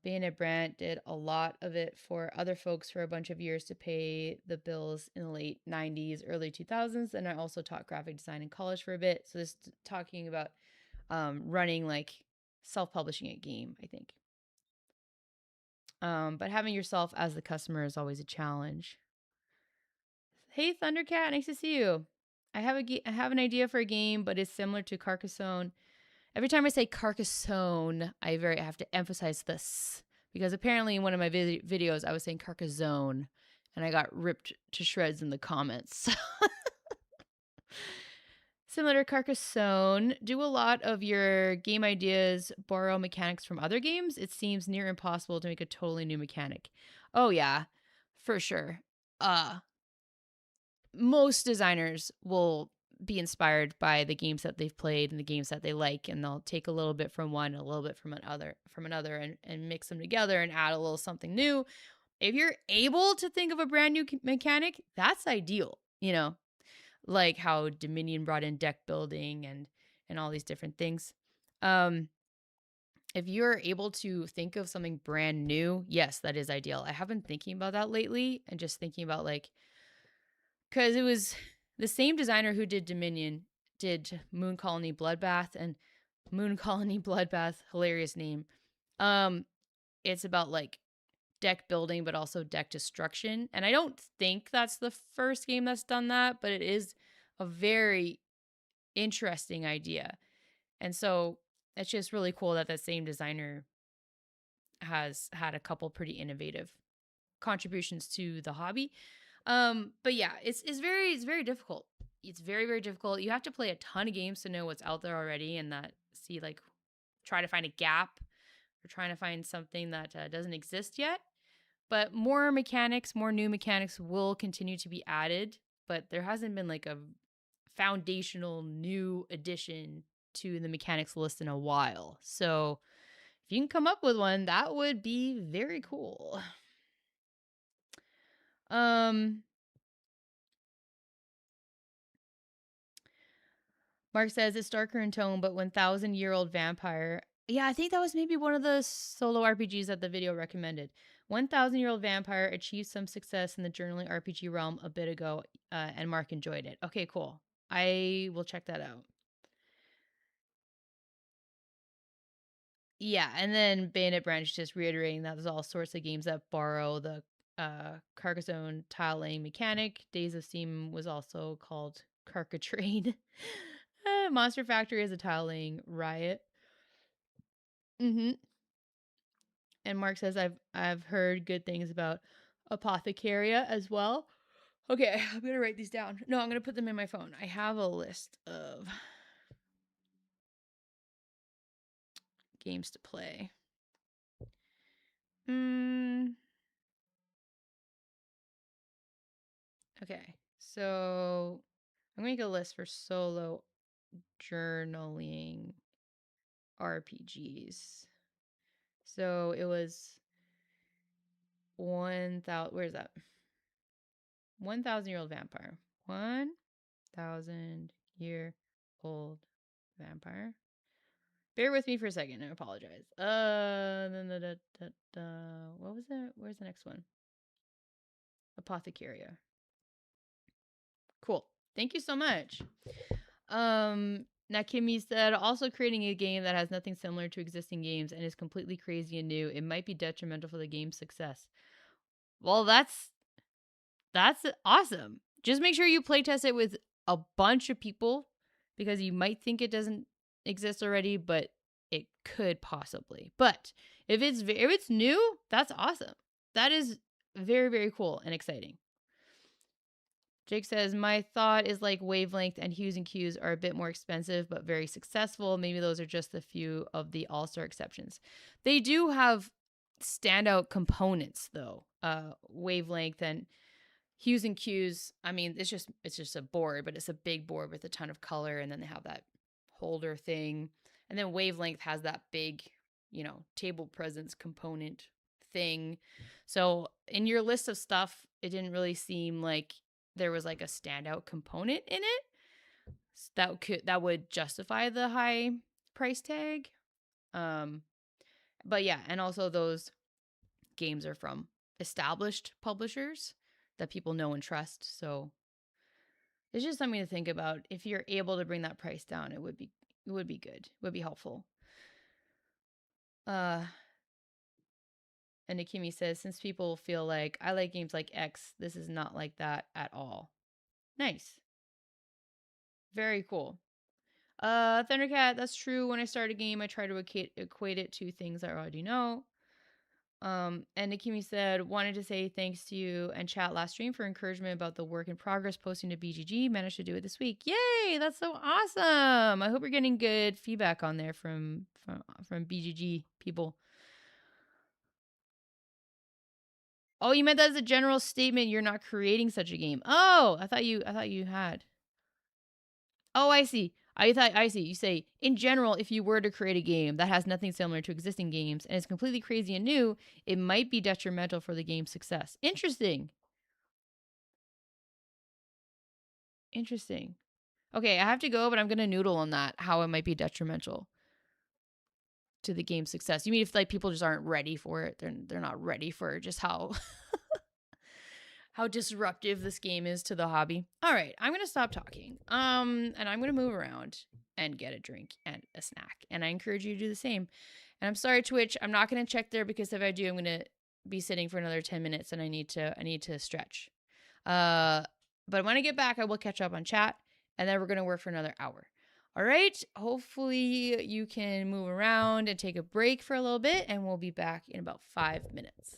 Bayonet Brant did a lot of it for other folks for a bunch of years to pay the bills in the late 90s, early 2000s. And I also taught graphic design in college for a bit. So this is talking about running like self-publishing a game, I think. But having yourself as the customer is always a challenge. Hey, Thundercat, nice to see you. I have an idea for a game, but it's similar to Carcassonne. Every time I say Carcassonne, I have to emphasize this because apparently in one of my videos I was saying Carcassonne, and I got ripped to shreds in the comments. Similar to Carcassonne, do a lot of your game ideas borrow mechanics from other games? It seems near impossible to make a totally new mechanic. Oh yeah, for sure. Most designers will be inspired by the games that they've played and the games that they like, and they'll take a little bit from one, a little bit from another, and mix them together and add a little something new. If you're able to think of a brand new mechanic, that's ideal, you know, like how Dominion brought in deck building and all these different things. If you're able to think of something brand new, yes, that is ideal. I have been thinking about that lately and just thinking about like, because it was the same designer who did Dominion did Moon Colony Bloodbath, and Moon Colony Bloodbath, hilarious name. It's about like deck building, but also deck destruction. And I don't think that's the first game that's done that, but it is a very interesting idea. And so it's just really cool that that same designer has had a couple pretty innovative contributions to the hobby. But yeah, it's very difficult. It's very difficult. You have to play a ton of games to know what's out there already, and that see like try to find a gap or trying to find something that doesn't exist yet. But more mechanics, more new mechanics will continue to be added, but there hasn't been like a foundational new addition to the mechanics list in a while. So if you can come up with one, that would be very cool. Mark says it's darker in tone, but 1,000-year-old vampire. Yeah, I think that was maybe one of the solo RPGs that the video recommended. 1,000-year-old vampire achieved some success in the journaling RPG realm a bit ago, and Mark enjoyed it. Okay, cool. I will check that out. Yeah, and then Bayonet Branch just reiterating that there's all sorts of games that borrow the Carcassonne tile laying mechanic. Days of Steam was also called Carcatrade. Monster Factory is a tile laying riot. Mm-hmm. And Mark says I've heard good things about Apothecaria as well. Okay, I'm gonna write these down. No, I'm gonna put them in my phone. I have a list of games to play. Okay, so I'm gonna make a list for solo journaling RPGs. So it was 1,000. Where's that? 1,000-year-old vampire. 1,000-year-old vampire. Bear with me for a second. I apologize. What was it? Where's the next one? Apothecaria. Cool. Thank you so much. Nakimi said, also creating a game that has nothing similar to existing games and is completely crazy and new, it might be detrimental for the game's success. Well, that's awesome. Just make sure you playtest it with a bunch of people because you might think it doesn't exist already, but it could possibly. But if it's new, that's awesome. That is very cool and exciting. Jake says, my thought is like Wavelength and Hues and Cues are a bit more expensive, but very successful. Maybe those are just a few of the all-star exceptions. They do have standout components though. Wavelength and Hues and Cues, I mean, it's just a board, but it's a big board with a ton of color, and then they have that holder thing. And then Wavelength has that big, table presence component thing. So in your list of stuff, it didn't really seem like there was like a standout component in it. that would justify the high price tag. But yeah, and also those games are from established publishers that people know and trust. So it's just something to think about. If you're able to bring that price down, it would be good. It would be helpful. And Akimi says, since people feel like I like games like X, this is not like that at all. Nice. Very cool. Thundercat, that's true. When I start a game, I try to equate it to things I already know. And Nikimi said, wanted to say thanks to you and chat last stream for encouragement about the work in progress posting to BGG. Managed to do it this week. Yay! That's so awesome. I hope you're getting good feedback on there from BGG people. Oh, you meant that as a general statement. You're not creating such a game. Oh, I thought you had. Oh, I see. I see. You say, in general, if you were to create a game that has nothing similar to existing games and is completely crazy and new, it might be detrimental for the game's success. Interesting. Interesting. Okay, I have to go, but I'm going to noodle on that, how it might be detrimental to the game's success. You mean if like people just aren't ready for it? They're not ready for just how how disruptive this game is to the hobby. All right, I'm going to stop talking. And I'm going to move around and get a drink and a snack. And I encourage you to do the same. And I'm sorry, Twitch, I'm not going to check there because if I do, I'm going to be sitting for another 10 minutes and I need to stretch. But when I get back, I will catch up on chat and then we're going to work for another hour. All right. Hopefully you can move around and take a break for a little bit and we'll be back in about 5 minutes.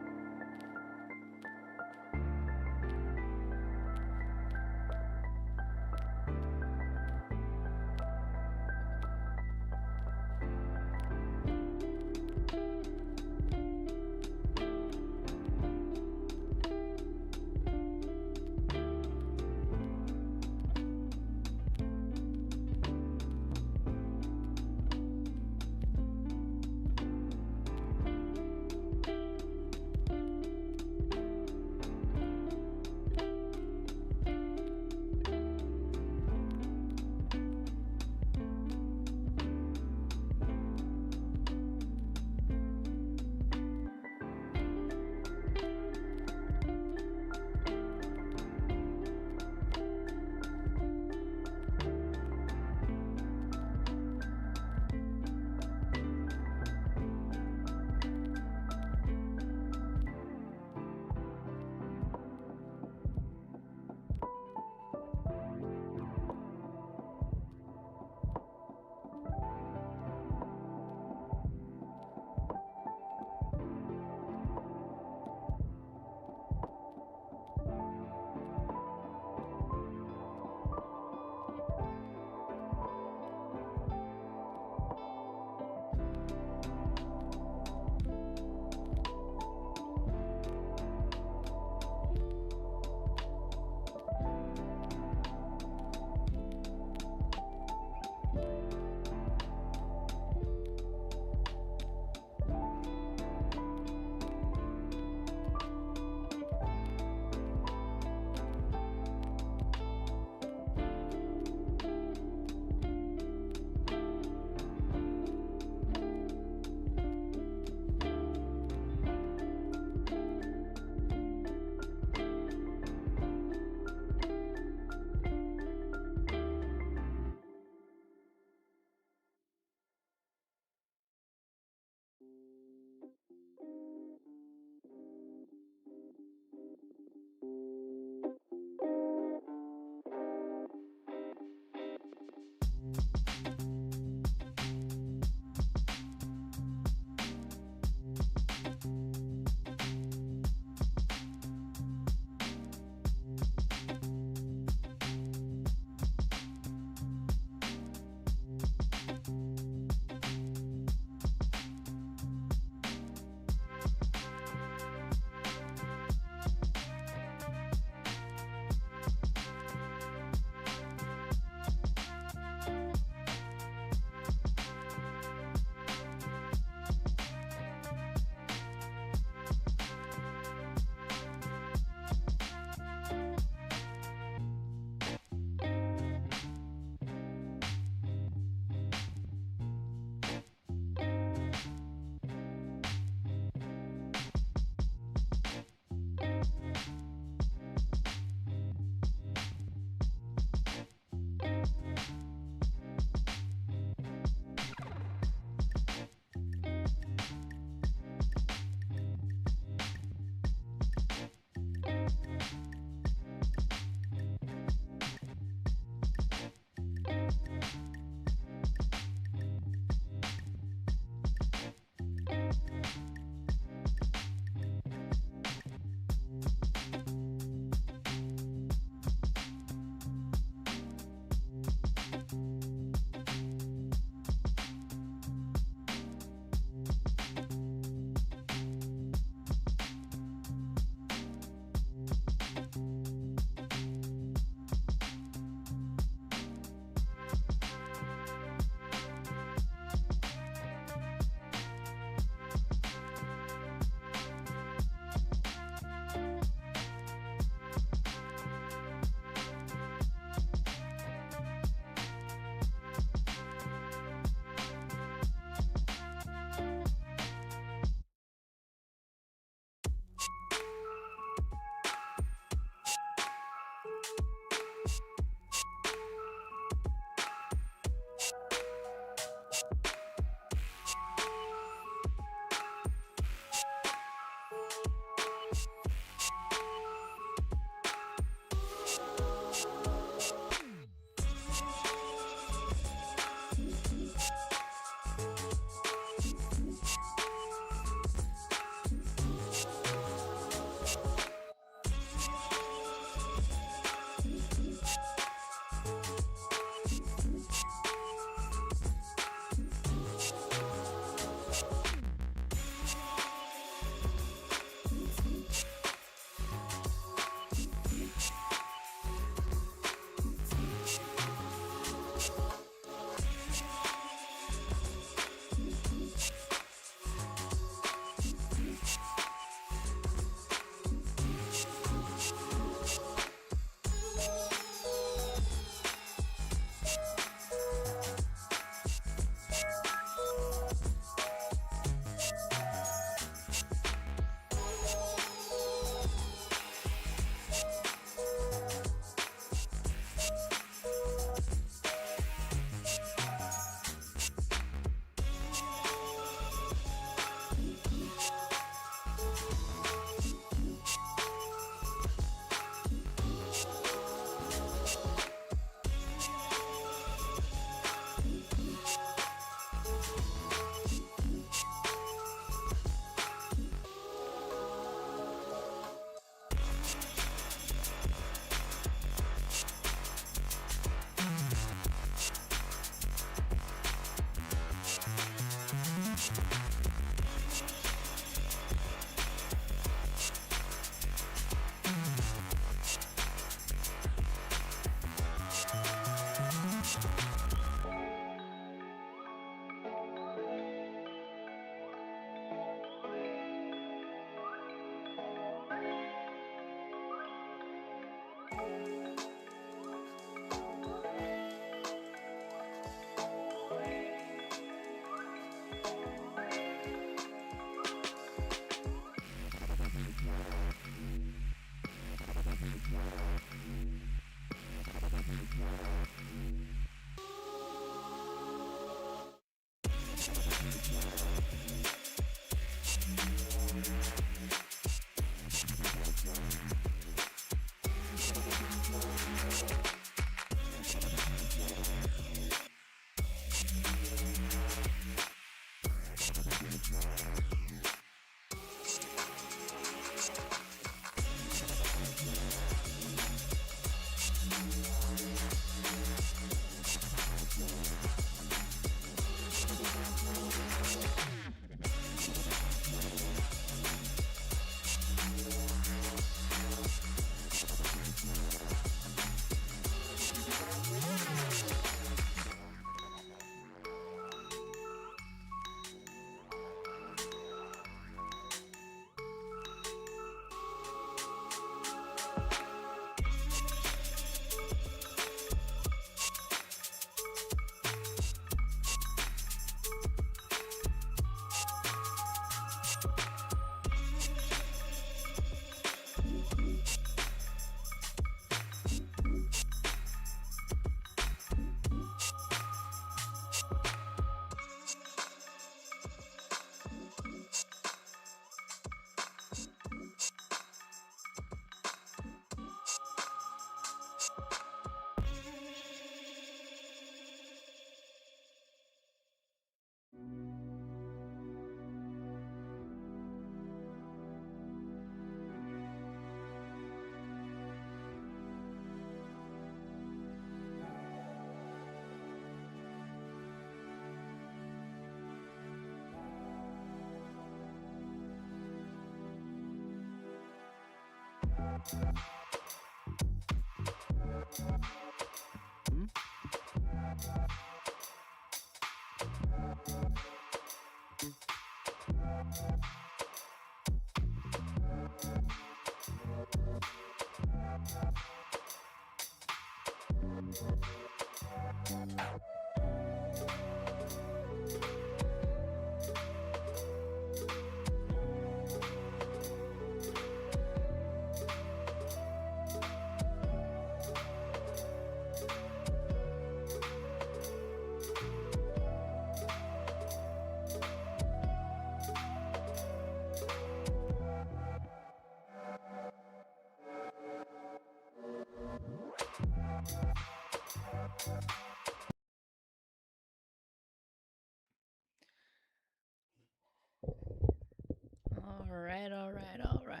All right, all right, all right.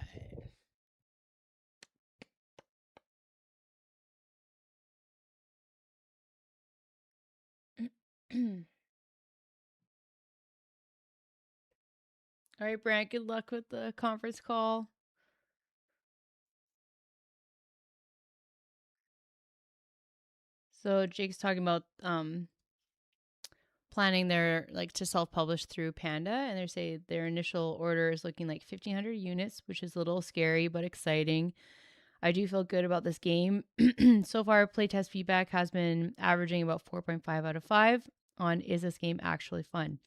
All right, Brant, good luck with the conference call. So Jake's talking about planning their to self-publish through Panda, and they say their initial order is looking like 1,500 units, which is a little scary but exciting. I do feel good about this game. So far, playtest feedback has been averaging about 4.5 out of 5 on is this game actually fun.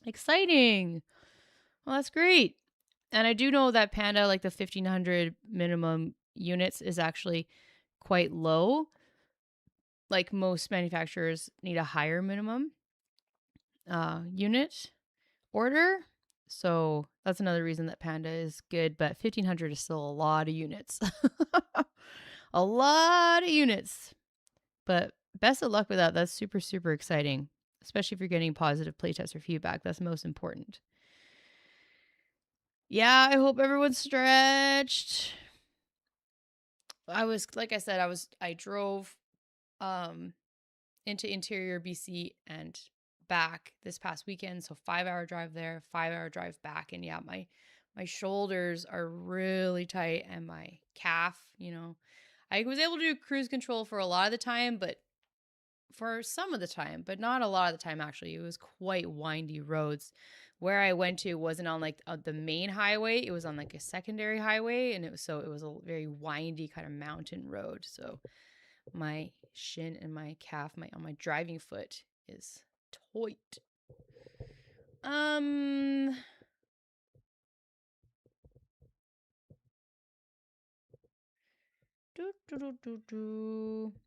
Exciting. Well, that's great. And I do know that Panda, like the 1,500 minimum units, is actually quite low. Like most manufacturers need a higher minimum unit order. So that's another reason that Panda is good, but 1,500 is still a lot of units. A lot of units. But best of luck with that. That's super, super exciting, especially if you're getting positive playtester feedback. That's most important. Yeah, I hope everyone's stretched. I drove into interior BC and back this past weekend. So 5-hour drive there, 5-hour drive back. And yeah, my shoulders are really tight and my calf, I was able to do cruise control for a lot of the time, but for some of the time, but not a lot of the time actually. It was quite windy roads. Where I went to wasn't on like the main highway. It was on like a secondary highway, and it was a very windy kind of mountain road. So my shin and my calf, on my driving foot is tight.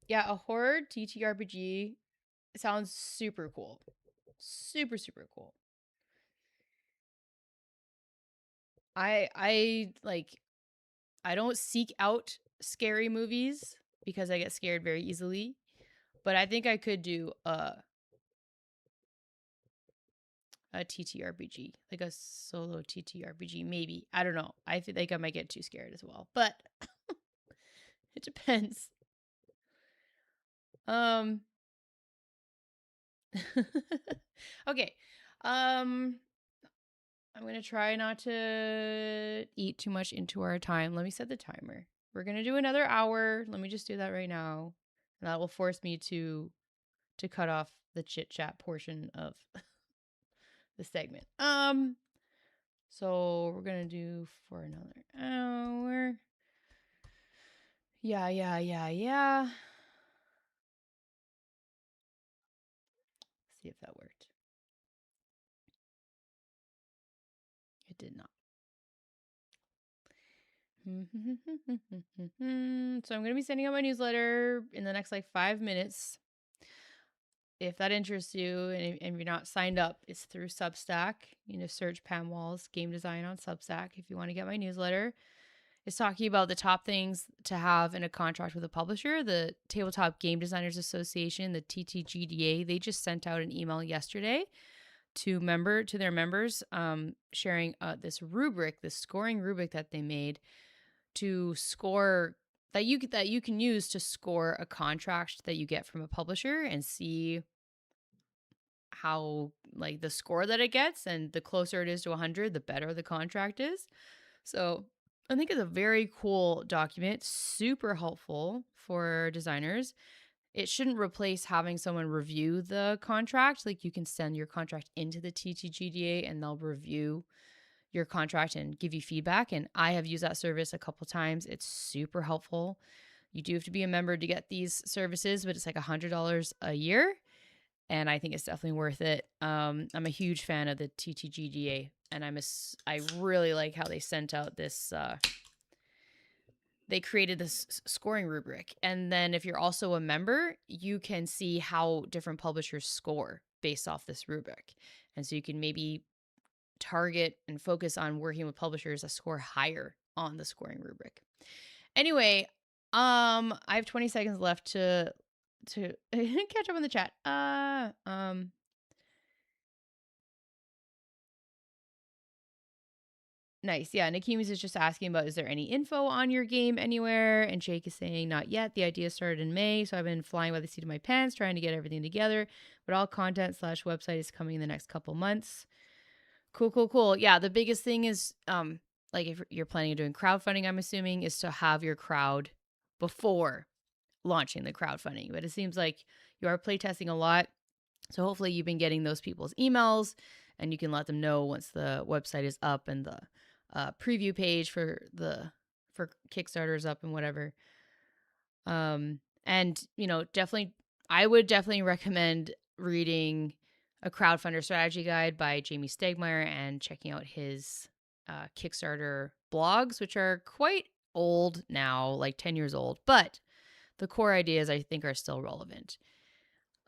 Yeah, a horror TTRPG sounds super cool. Super, super cool. I like I don't seek out scary movies because I get scared very easily, but I think I could do a TTRPG, like a solo TTRPG maybe. I don't know. I feel like I might get too scared as well, but it depends. Okay. I'm going to try not to eat too much into our time. Let me set the timer. We're going to do another hour. Let me just do that right now. And that will force me to cut off the chit chat portion of the segment. So we're going to do for another hour. Yeah. See if that worked. It did not. So I'm going to be sending out my newsletter in the next like 5 minutes. If that interests you and you're not signed up, it's through Substack. Search Pam Walls Game Design on Substack if you want to get my newsletter. It's talking about the top things to have in a contract with a publisher. The Tabletop Game Designers Association, the TTGDA, they just sent out an email yesterday to their members, sharing this scoring rubric that they made to score that you can use to score a contract that you get from a publisher and see how like the score that it gets, and the closer it is to 100, the better the contract is. So I think it's a very cool document, super helpful for designers. It shouldn't replace having someone review the contract. Like you can send your contract into the TTGDA and they'll review your contract and give you feedback. And I have used that service a couple times. It's super helpful. You do have to be a member to get these services, but it's like $100 a year. And I think it's definitely worth it. I'm a huge fan of the TTGDA, and I really like how they sent out this. They created this scoring rubric, and then if you're also a member, you can see how different publishers score based off this rubric, and so you can maybe target and focus on working with publishers that score higher on the scoring rubric. Anyway, I have 20 seconds left to catch up on the chat. Nice. Yeah, Nikimis is just asking about, is there any info on your game anywhere? And Jake is saying, not yet. The idea started in May, so I've been flying by the seat of my pants trying to get everything together. But all content/website is coming in the next couple months. Cool. Yeah, the biggest thing is, like if you're planning on doing crowdfunding, I'm assuming, is to have your crowd before launching the crowdfunding. But it seems like you are playtesting a lot. So hopefully you've been getting those people's emails and you can let them know once the website is up and the preview page for Kickstarter is up and whatever. And definitely, I would definitely recommend reading a crowdfunder strategy guide by Jamie Stegmaier and checking out his Kickstarter blogs, which are quite old now, like 10 years old, but the core ideas I think are still relevant.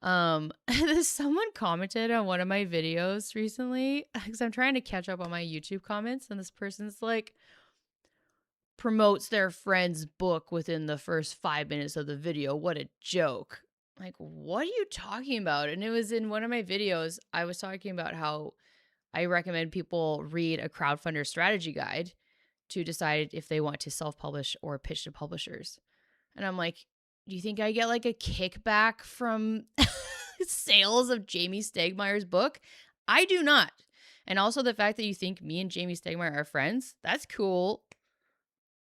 Someone commented on one of my videos recently because I'm trying to catch up on my YouTube comments, and this person's like promotes their friend's book within the first 5 minutes of the video. What a joke. Like, what are you talking about? And it was in one of my videos. I was talking about how I recommend people read a crowdfunder strategy guide to decide if they want to self-publish or pitch to publishers. And I'm like, do you think I get like a kickback from sales of Jamie Stegmaier's book? I do not. And also the fact that you think me and Jamie Stegmaier are friends, that's cool.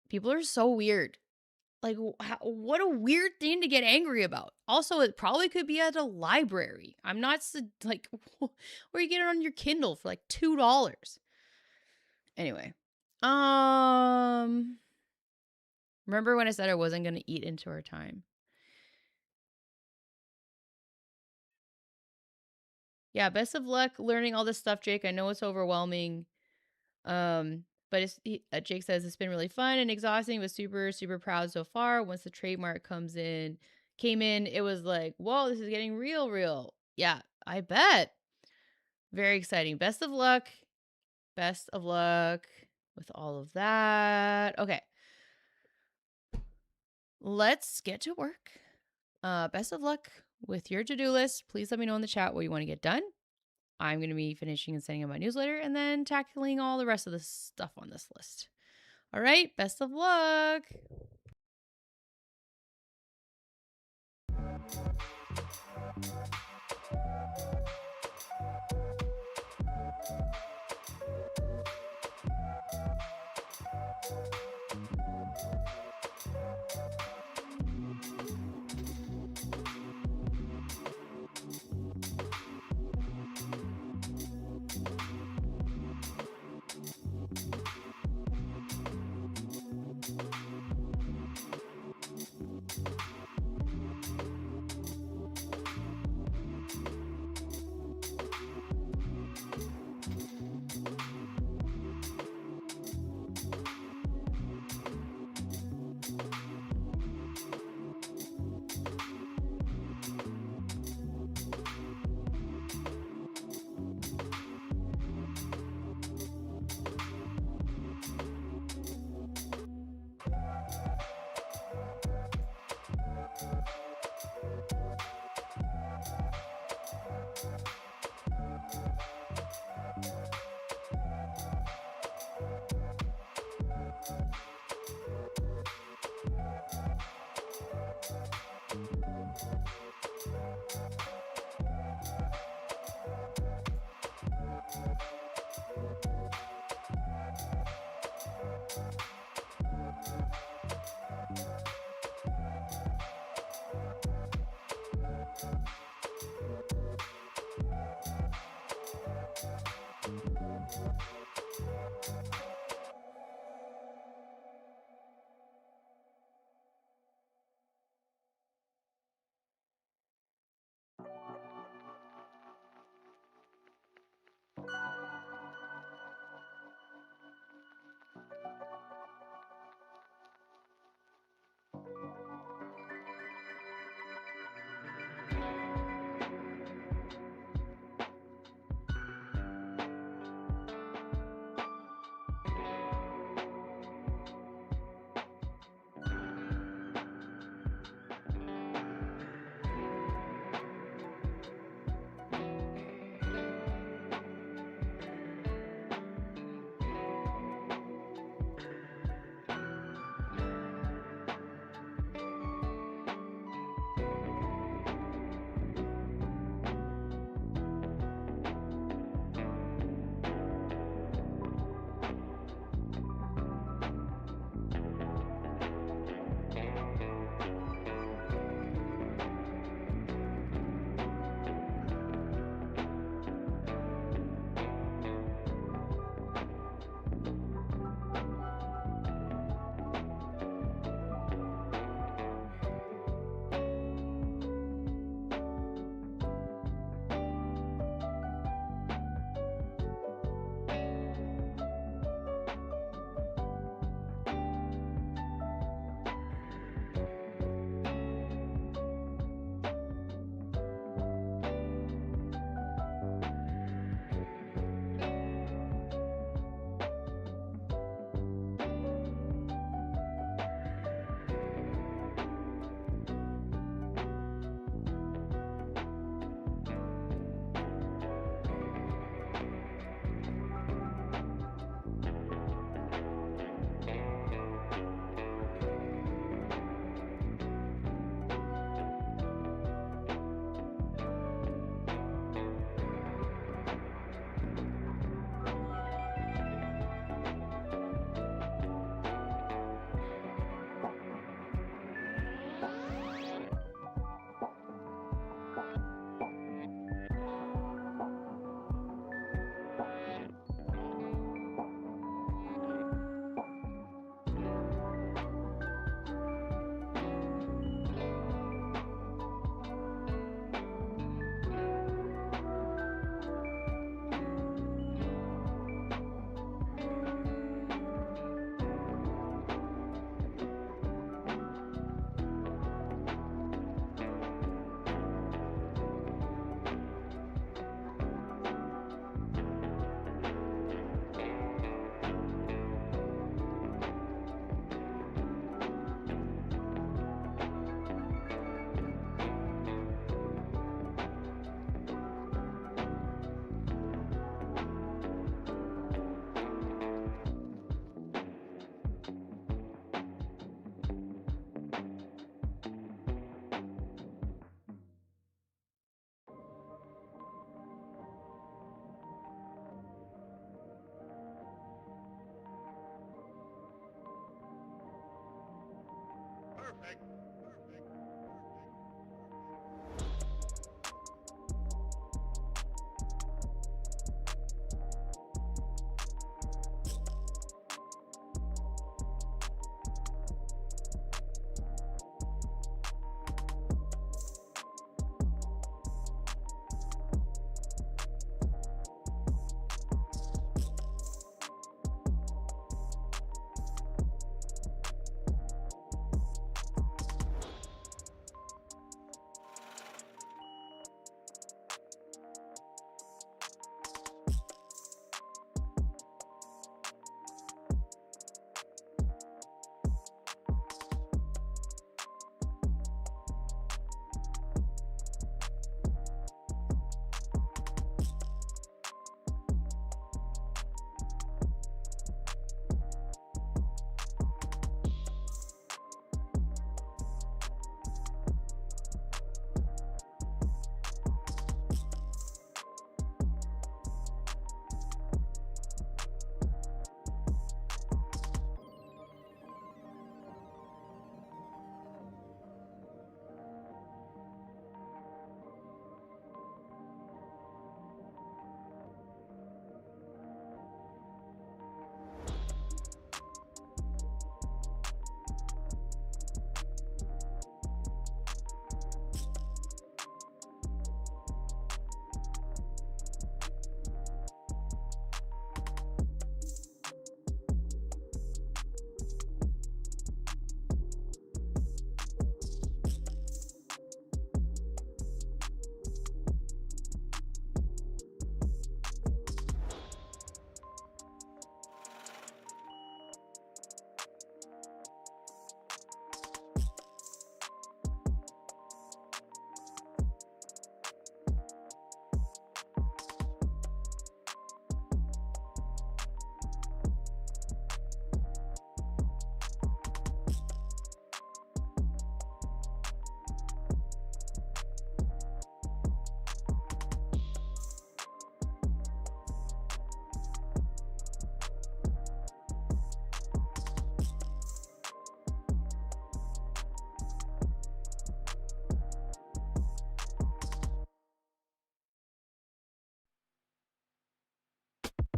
People are so weird. Like, what a weird thing to get angry about. Also, it probably could be at a library. I'm not like, where you get it on your Kindle for like $2. Anyway, remember when I said I wasn't going to eat into our time? Yeah, best of luck learning all this stuff, Jake. I know it's overwhelming. But Jake says it's been really fun and exhausting, but super, super proud so far. Once the trademark came in, it was like, whoa, this is getting real. Yeah, I bet. Very exciting. Best of luck. Best of luck with all of that. Okay. Let's get to work. Best of luck with your to-do list. Please let me know in the chat what you want to get done. I'm going to be finishing and sending out my newsletter and then tackling all the rest of the stuff on this list. All right, best of luck.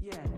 Uh.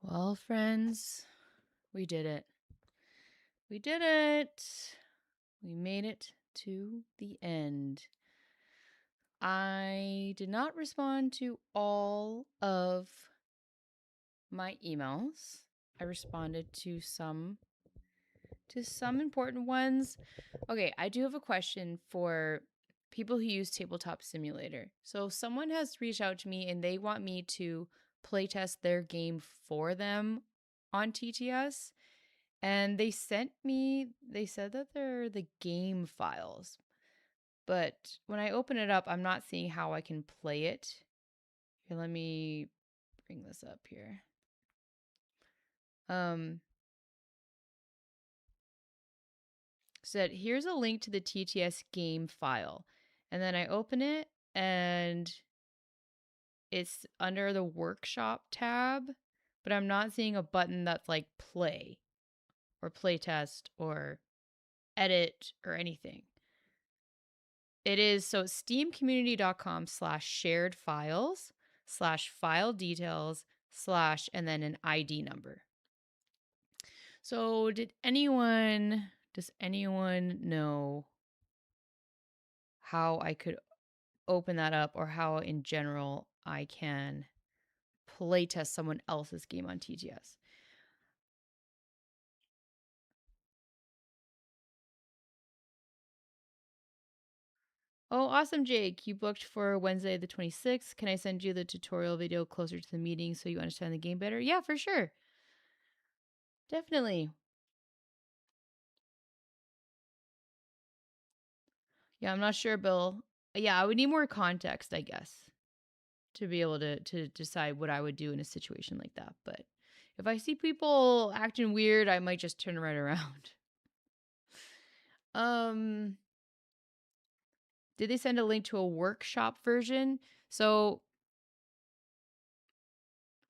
Well, friends, we did it. We did it. We made it to the end. I did not respond to all of my emails. I responded to some important ones. Okay, I do have a question for people who use Tabletop Simulator. So someone has reached out to me and they want me to playtest their game for them on TTS. And they said that they're the game files. But when I open it up, I'm not seeing how I can play it. Here, let me bring this up here. Said, here's a link to the TTS game file. And then I open it and it's under the workshop tab, but I'm not seeing a button that's like play or playtest or edit or anything. It is so steamcommunity.com/shared files/file details/ and then an ID number. So does anyone know how I could open that up or how in general I can playtest someone else's game on TTS? Oh, awesome, Jake. You booked for Wednesday the 26th. Can I send you the tutorial video closer to the meeting so you understand the game better? Yeah, for sure. Definitely. Yeah, I'm not sure, Bill. Yeah, I would need more context, I guess, to be able to decide what I would do in a situation like that. But if I see people acting weird, I might just turn right around. Did they send a link to a workshop version? So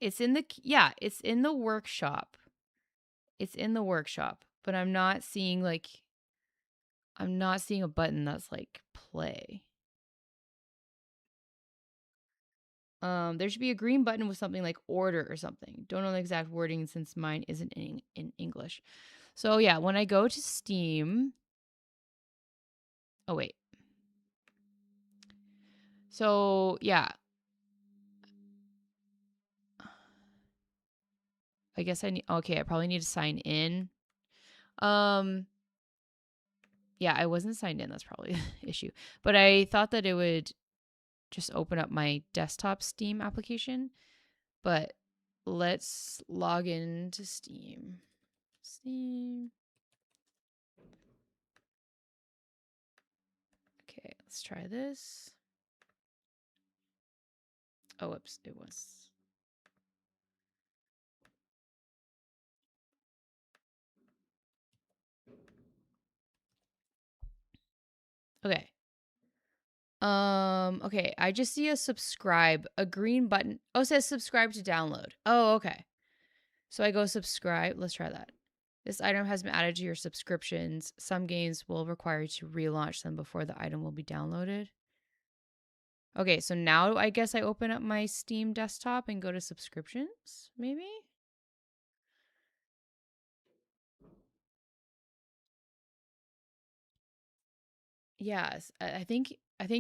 it's in the workshop. It's in the workshop, but I'm not seeing a button that's like play. There should be a green button with something like order or something. Don't know the exact wording since mine isn't in English. So yeah, when I go to Steam, oh wait. So yeah, I guess I probably need to sign in. Yeah, I wasn't signed in. That's probably the issue. But I thought that it would just open up my desktop Steam application. But let's log into Steam. Okay, let's try this. Oh, whoops, it was. Okay. Okay, I just see a green button. Oh, it says subscribe to download. Oh, okay. So I go subscribe. Let's try that. This item has been added to your subscriptions. Some games will require you to relaunch them before the item will be downloaded. Okay, so now I guess I open up my Steam desktop and go to subscriptions, maybe? Yes, I think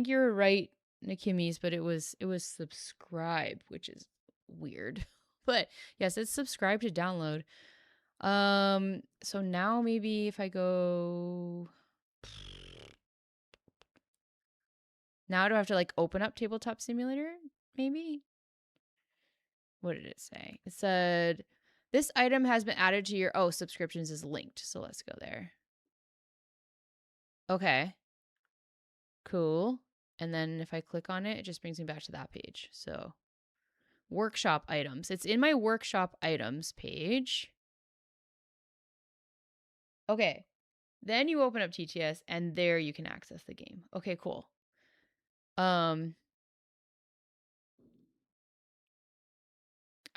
you're right, Nikimis, but it was subscribe, which is weird. But yes, it's subscribe to download. So now maybe if I go now, do I have to like open up Tabletop Simulator? Maybe? What did it say? It said this item has been added to your subscriptions is linked. So let's go there. Okay. Cool. And then if I click on it, it just brings me back to that page. So workshop items. It's in my workshop items page. Okay. Then you open up TTS and there you can access the game. Okay, cool. I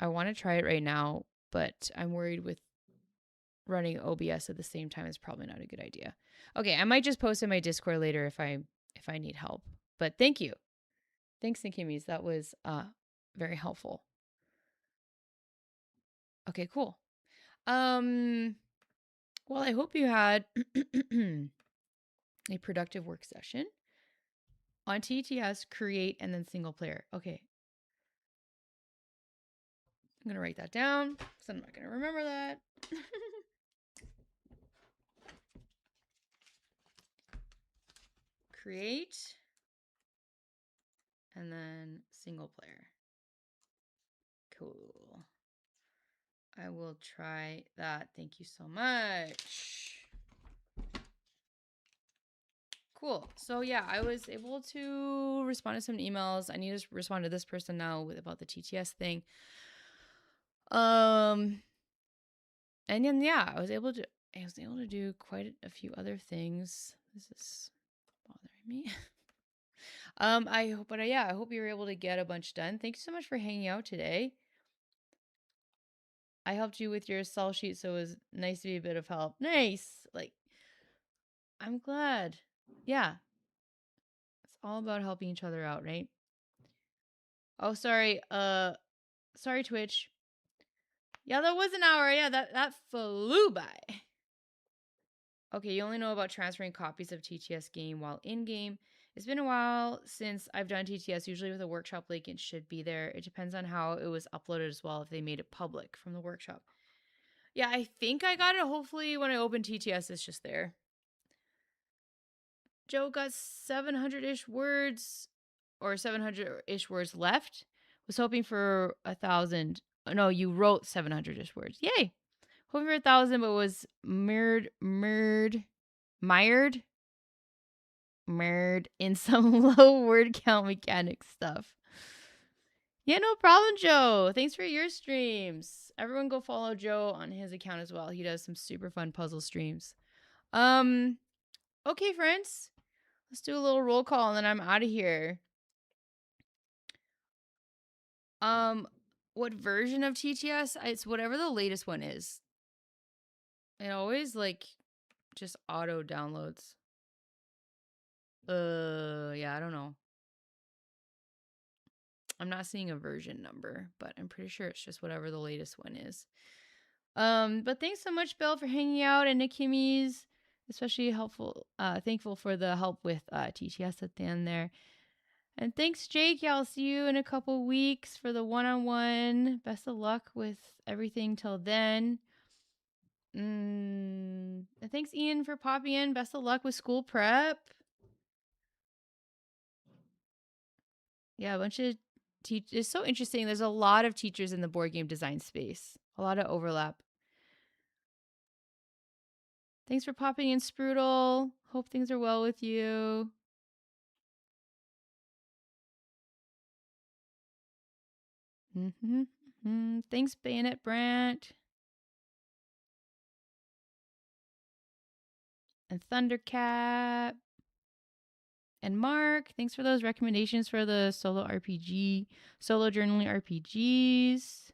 want to try it right now, but I'm worried with running OBS at the same time is probably not a good idea. Okay, I might just post in my Discord later if I need help. But thank you. Thanks, Nikimis. That was very helpful. Okay, cool. Well, I hope you had a productive work session on TTS, create, and then single player. Okay. I'm going to write that down because I'm not going to remember that. Create, and then single player. Cool. I will try that. Thank you so much. Cool. So yeah, I was able to respond to some emails. I need to respond to this person now about the TTS thing. And then yeah, I was able to do quite a few other things. This is bothering me. I hope you were able to get a bunch done. Thank you so much for hanging out today. I helped you with your Excel sheet, so it was nice to be a bit of help. Nice. Like, I'm glad. Yeah. It's all about helping each other out, right? Oh, sorry. Sorry, Twitch. Yeah, that was an hour. Yeah, that flew by. Okay, you only know about transferring copies of TTS game while in game. It's been a while since I've done TTS. Usually with a workshop link, it should be there. It depends on how it was uploaded as well, if they made it public from the workshop. Yeah, I think I got it. Hopefully when I open TTS, it's just there. Joe got 700-ish words or 700-ish words left. Was hoping for 1,000. No, you wrote 700-ish words. Yay. Hoping for 1,000, but was mired in some low word count mechanic stuff. Yeah, no problem, Joe. Thanks for your streams. Everyone go follow Joe on his account as well. He does some super fun puzzle streams. Okay, friends. Let's do a little roll call and then I'm out of here. What version of TTS? It's whatever the latest one is. It always just auto downloads. Yeah, I don't know. I'm not seeing a version number, but I'm pretty sure it's just whatever the latest one is. But thanks so much, Bill, for hanging out, and Nikimi's especially helpful. Thankful for the help with TTS at the end there. And thanks, Jake. Yeah, I'll see you in a couple weeks for the one-on-one. Best of luck with everything till then. And thanks, Ian, for popping in. Best of luck with school prep. Yeah, a bunch of it's so interesting. There's a lot of teachers in the board game design space. A lot of overlap. Thanks for popping in, Sprudel. Hope things are well with you. Thanks, Bayonet Brant. And Thundercat. And Mark, thanks for those recommendations for the solo journaling RPGs.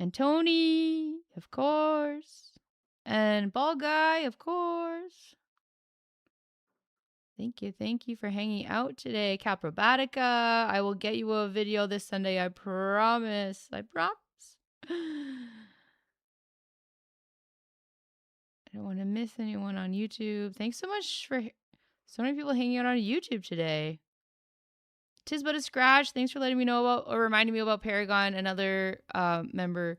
And Tony, of course. And Ball Guy, of course. Thank you for hanging out today, Caprobatica. I will get you a video this Sunday, I promise. I don't want to miss anyone on YouTube. Thanks so much for so many people hanging out on YouTube today. Tis but a scratch. Thanks for letting me know about or reminding me about Paragon. Another member,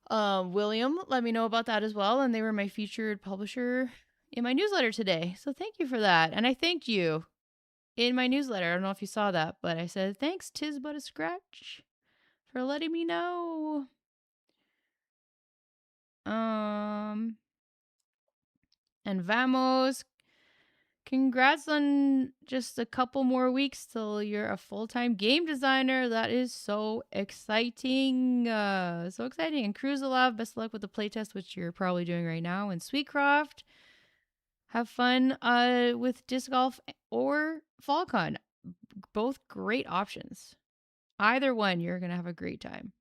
William, let me know about that as well. And they were my featured publisher in my newsletter today. So thank you for that. And I thanked you in my newsletter. I don't know if you saw that, but I said, thanks, Tis but a scratch, for letting me know. And Vamos, congrats on just a couple more weeks till you're a full-time game designer. That is so exciting. So exciting. And Cruisalove, best of luck with the playtest, which you're probably doing right now. And Sweetcroft, have fun with disc golf or FallCon. Both great options. Either one, you're going to have a great time.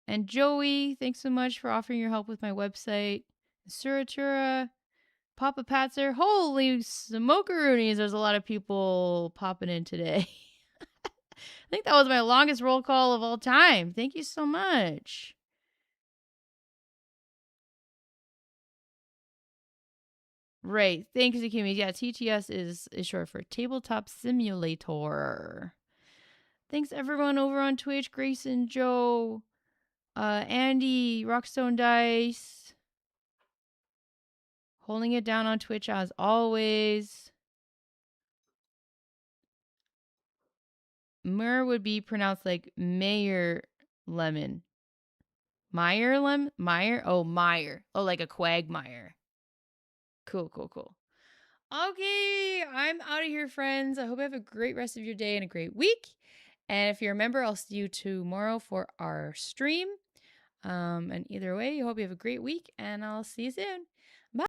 And Joey, thanks so much for offering your help with my website. Suratura, Papa Patzer, holy smokeroonies, there's a lot of people popping in today. I think that was my longest roll call of all time. Thank you so much. Right. Thanks, Akimi. Yeah, TTS is short for Tabletop Simulator. Thanks, everyone over on Twitch. Grayson, Joe, Andy, Rockstone Dice. Holding it down on Twitch as always. Myrrh would be pronounced like Mayor Lemon. Meyer Lemon? Meyer? Oh, Meyer. Oh, like a quagmire. Cool, cool, cool. Okay, I'm out of here, friends. I hope you have a great rest of your day and a great week. And if you're a member, I'll see you tomorrow for our stream. And either way, I hope you have a great week, and I'll see you soon. Bye.